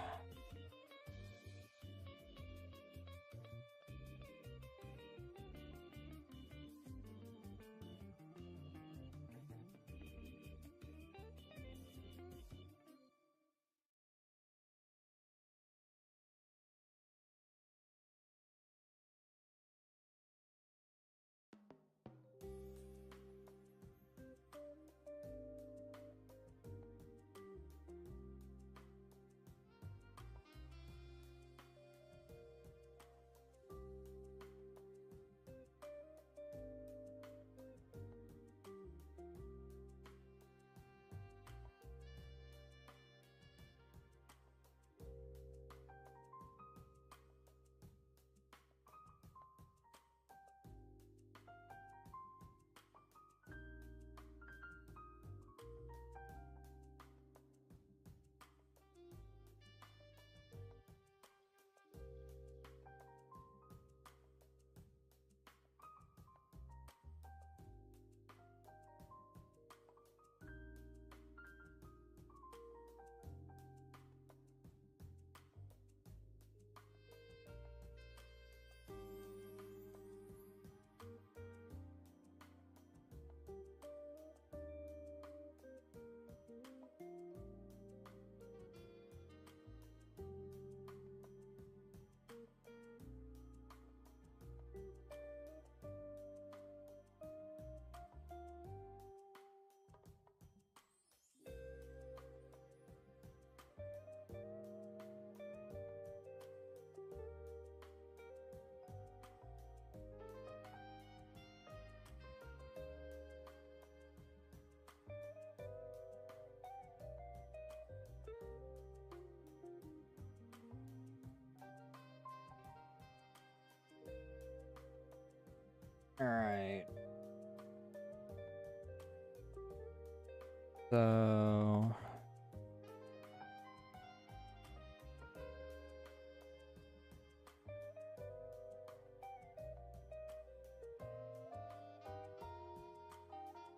Speaker 1: So...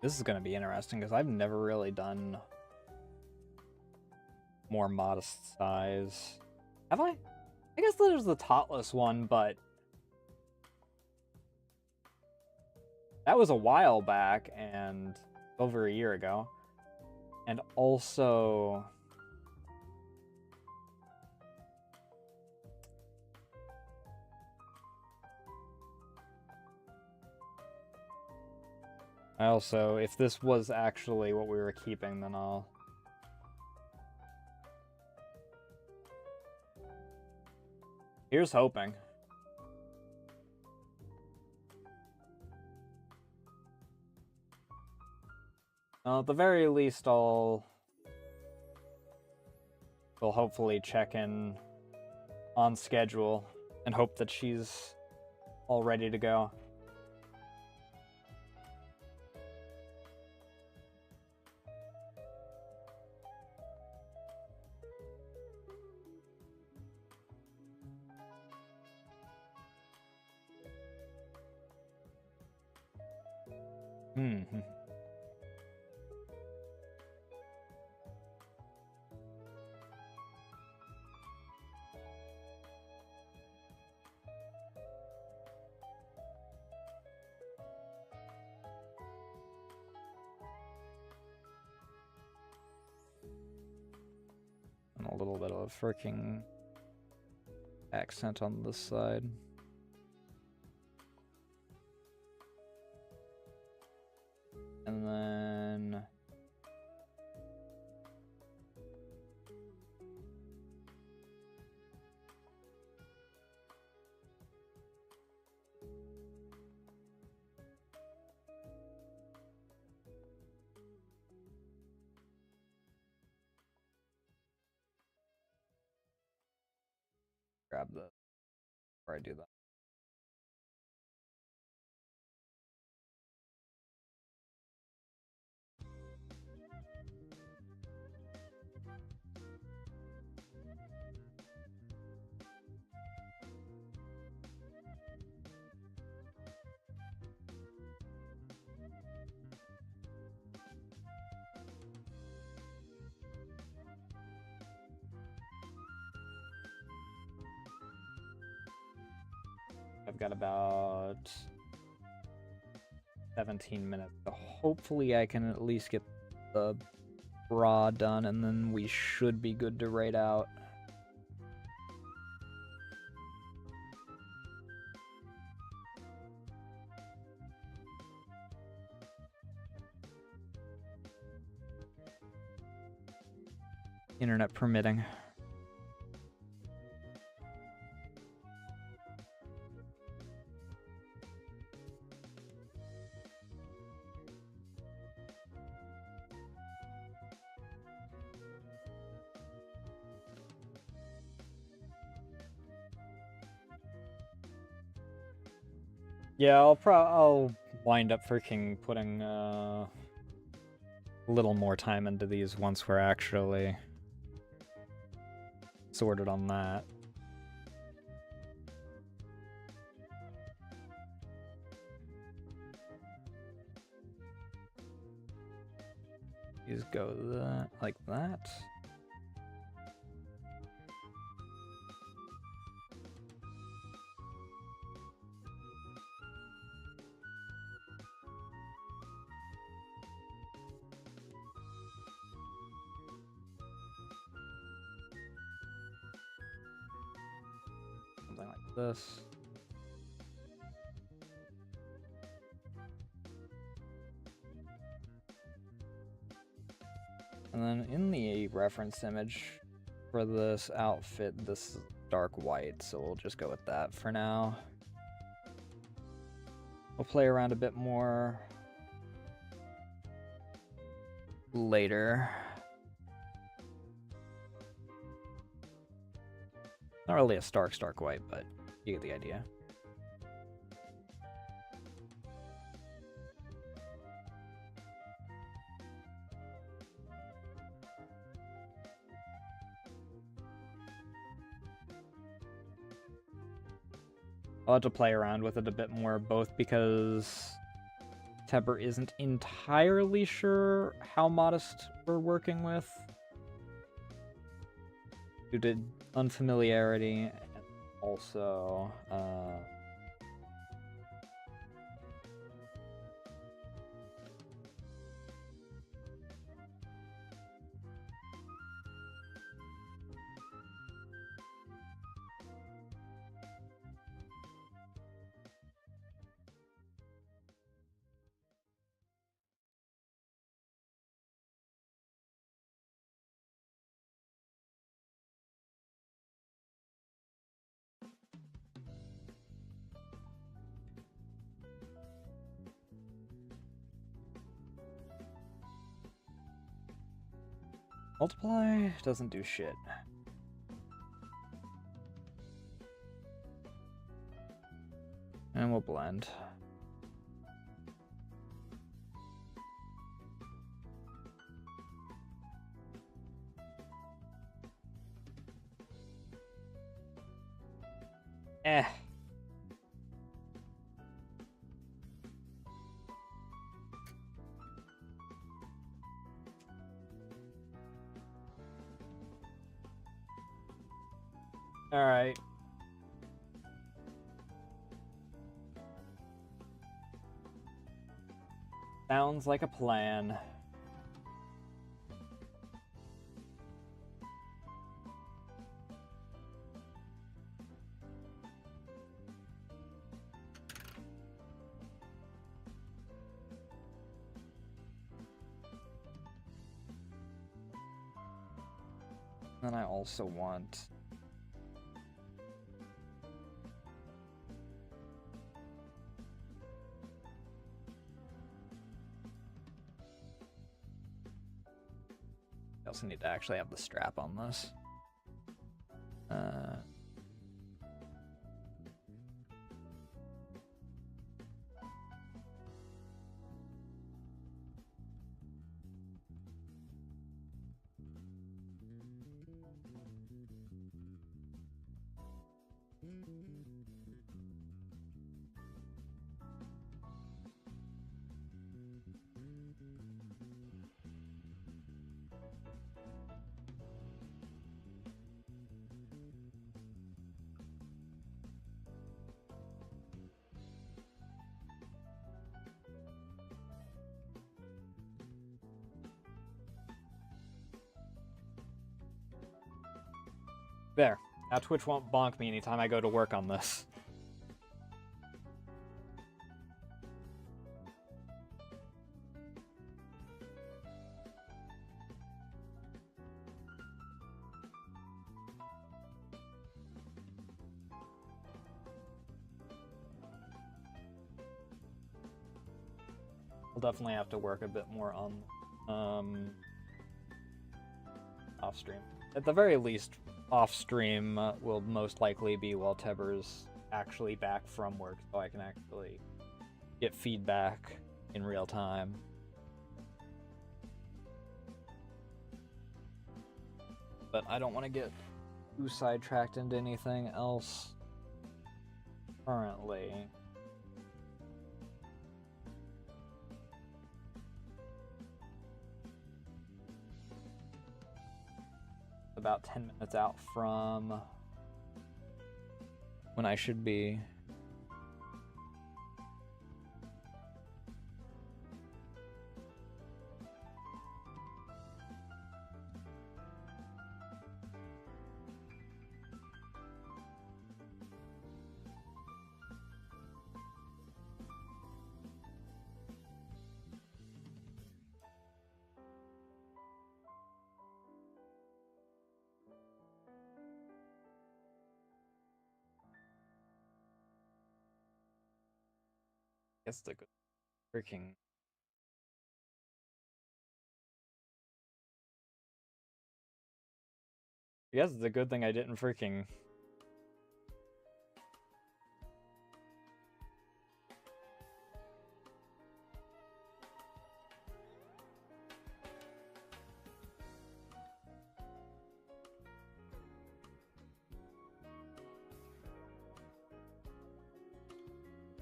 Speaker 1: This is going to be interesting because I've never really done more modest size. Have I? I guess there's the topless one, but that was a while back and over a year ago. And also... if this was actually what we were keeping, then I'll... Here's hoping. At the very least, we'll hopefully check in on schedule and hope that she's all ready to go. And a little bit of freaking accent on this side. And then... grab the... before I do that. I've got about 17 minutes, so hopefully I can at least get the bra done, and then we should be good to raid out. Internet permitting. Yeah, I'll wind up freaking putting a little more time into these once we're actually sorted on that. These go that like that. Something like this. And then in the reference image for this outfit, this is dark white, so we'll just go with that for now. We'll play around a bit more later. Not really a stark white, but you get the idea. I'll have to play around with it a bit more, both because Tebber isn't entirely sure how modest we're working with due to unfamiliarity, and also multiply doesn't do shit. And we'll blend. Eh. All right. Sounds like a plan. And I also want... I also need to actually have the strap on this. There. Now Twitch won't bonk me anytime I go to work on this. I'll definitely have to work a bit more on off stream. At the very least, off stream will most likely be while Tebber's actually back from work, so I can actually get feedback in real time. But I don't want to get too sidetracked into anything else currently. About 10 minutes out from when I should be. Guess the good freaking. I guess it's a good thing I didn't freaking.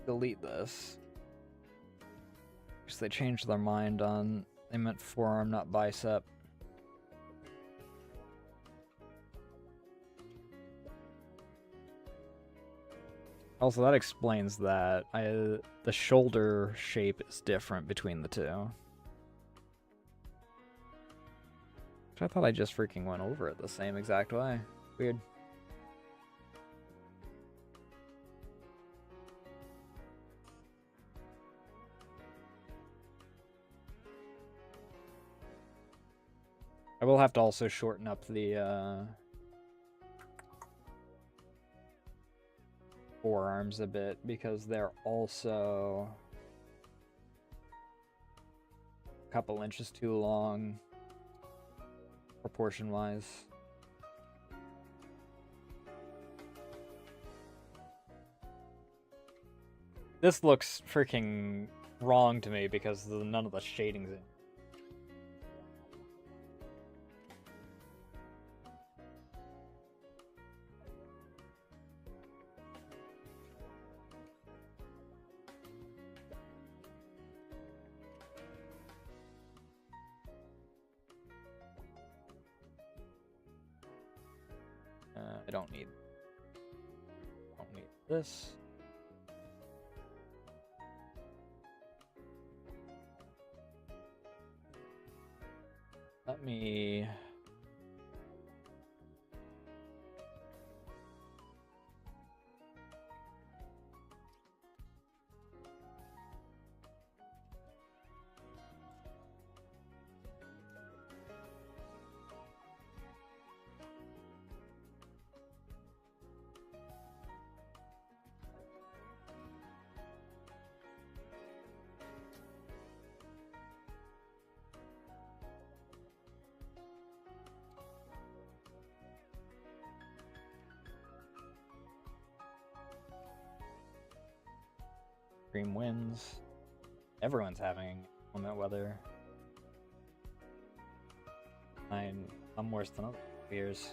Speaker 1: delete this. Because they changed their mind on, they meant forearm, not bicep. Also, that explains that. The shoulder shape is different between the two. I thought I just freaking went over it the same exact way. Weird. I will have to also shorten up the forearms a bit because they're also a couple inches too long proportion wise. This looks freaking wrong to me because none of the shading's in. I don't need this. Let me extreme winds. Everyone's having inclement weather. I'm worse than other years.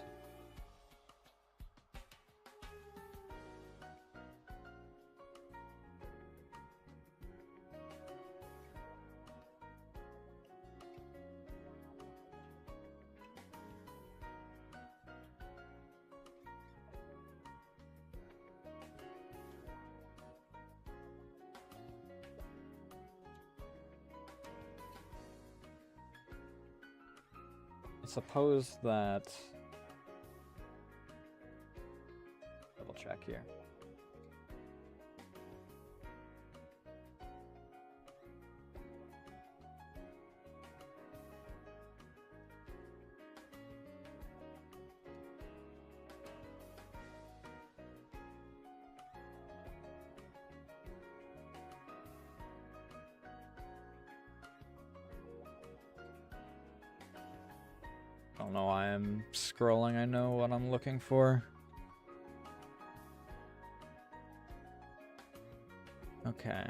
Speaker 1: I suppose that, double check here. I don't know why I'm scrolling. I know what I'm looking for. Okay.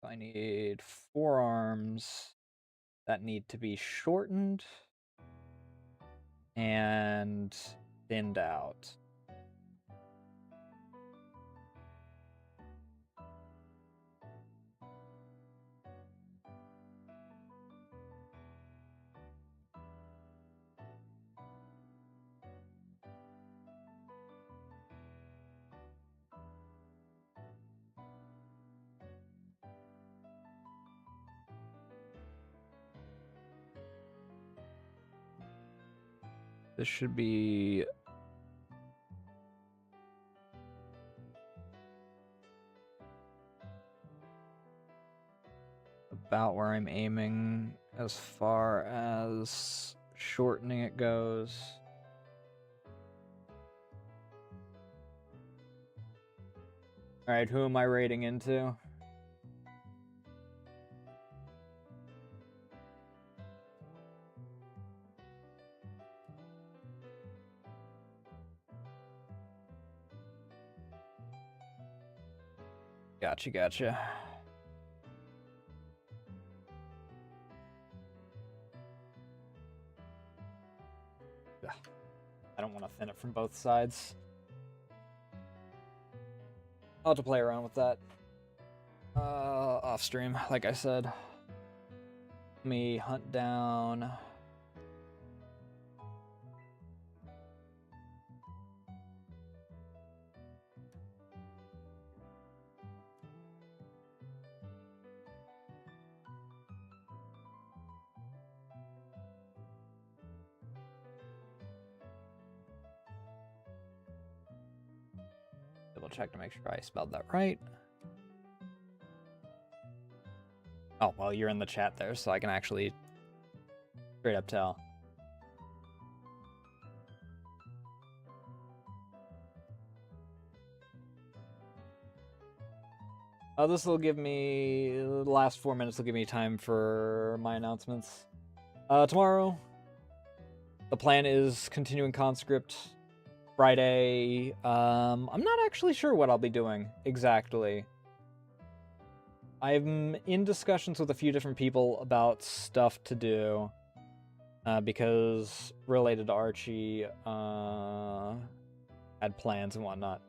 Speaker 1: I need forearms that need to be shortened and thinned out. This should be about where I'm aiming as far as shortening it goes. Alright, who am I rating into? Gotcha. Ugh. I don't want to thin it from both sides. I'll have to play around with that. Off stream, like I said. Let me hunt down. Double check to make sure I spelled that right. Oh, well, you're in the chat there, so I can actually straight up tell. This will give me, the last 4 minutes will give me time for my announcements. Tomorrow, the plan is continuing Conscript. Friday, I'm not actually sure what I'll be doing exactly. I'm in discussions with a few different people about stuff to do, because related to Archie, had plans and whatnot.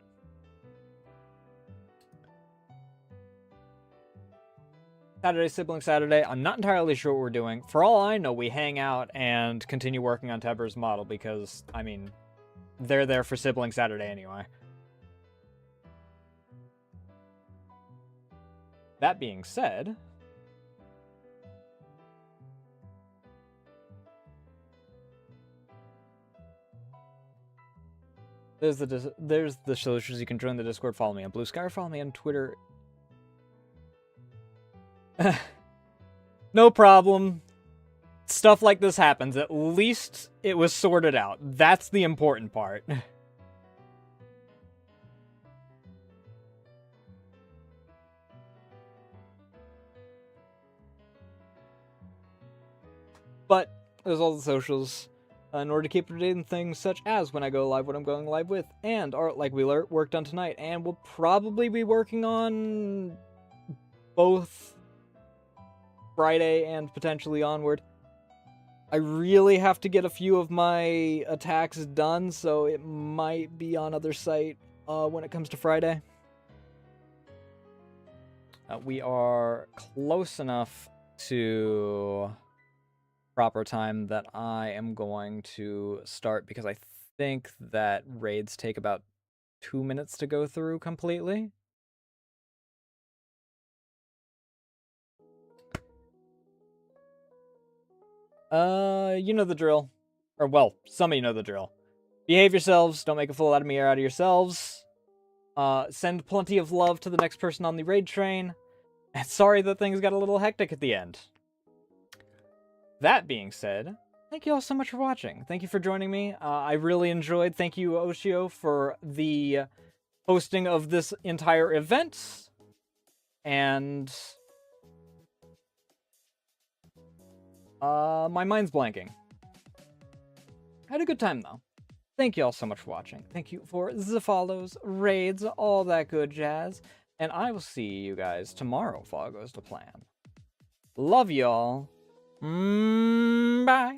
Speaker 1: Saturday, Sibling Saturday, I'm not entirely sure what we're doing. For all I know, we hang out and continue working on Teber's model because, I mean, they're there for Sibling Saturday anyway. That being said, there's the solutions. You can join the Discord, follow me on Blue Sky, or follow me on Twitter. No problem. Stuff like this happens. At least it was sorted out. That's the important part. But there's all the socials in order to keep updating things such as when I go live, what I'm going live with, and art like we worked on tonight, and we'll probably be working on both Friday and potentially onward. I really have to get a few of my attacks done, so it might be on other site when it comes to Friday. We are close enough to proper time that I am going to start, because I think that raids take about 2 minutes to go through completely. You know the drill. Or, well, some of you know the drill. Behave yourselves, don't make a fool out of me or out of yourselves. Send plenty of love to the next person on the raid train. And sorry that things got a little hectic at the end. That being said, thank you all so much for watching. Thank you for joining me. I really enjoyed. Thank you, Oshio, for the hosting of this entire event. And my mind's blanking. I had a good time, though. Thank you all so much for watching. Thank you for the follows, raids, all that good jazz. And I will see you guys tomorrow if all goes to plan. Love y'all. Bye.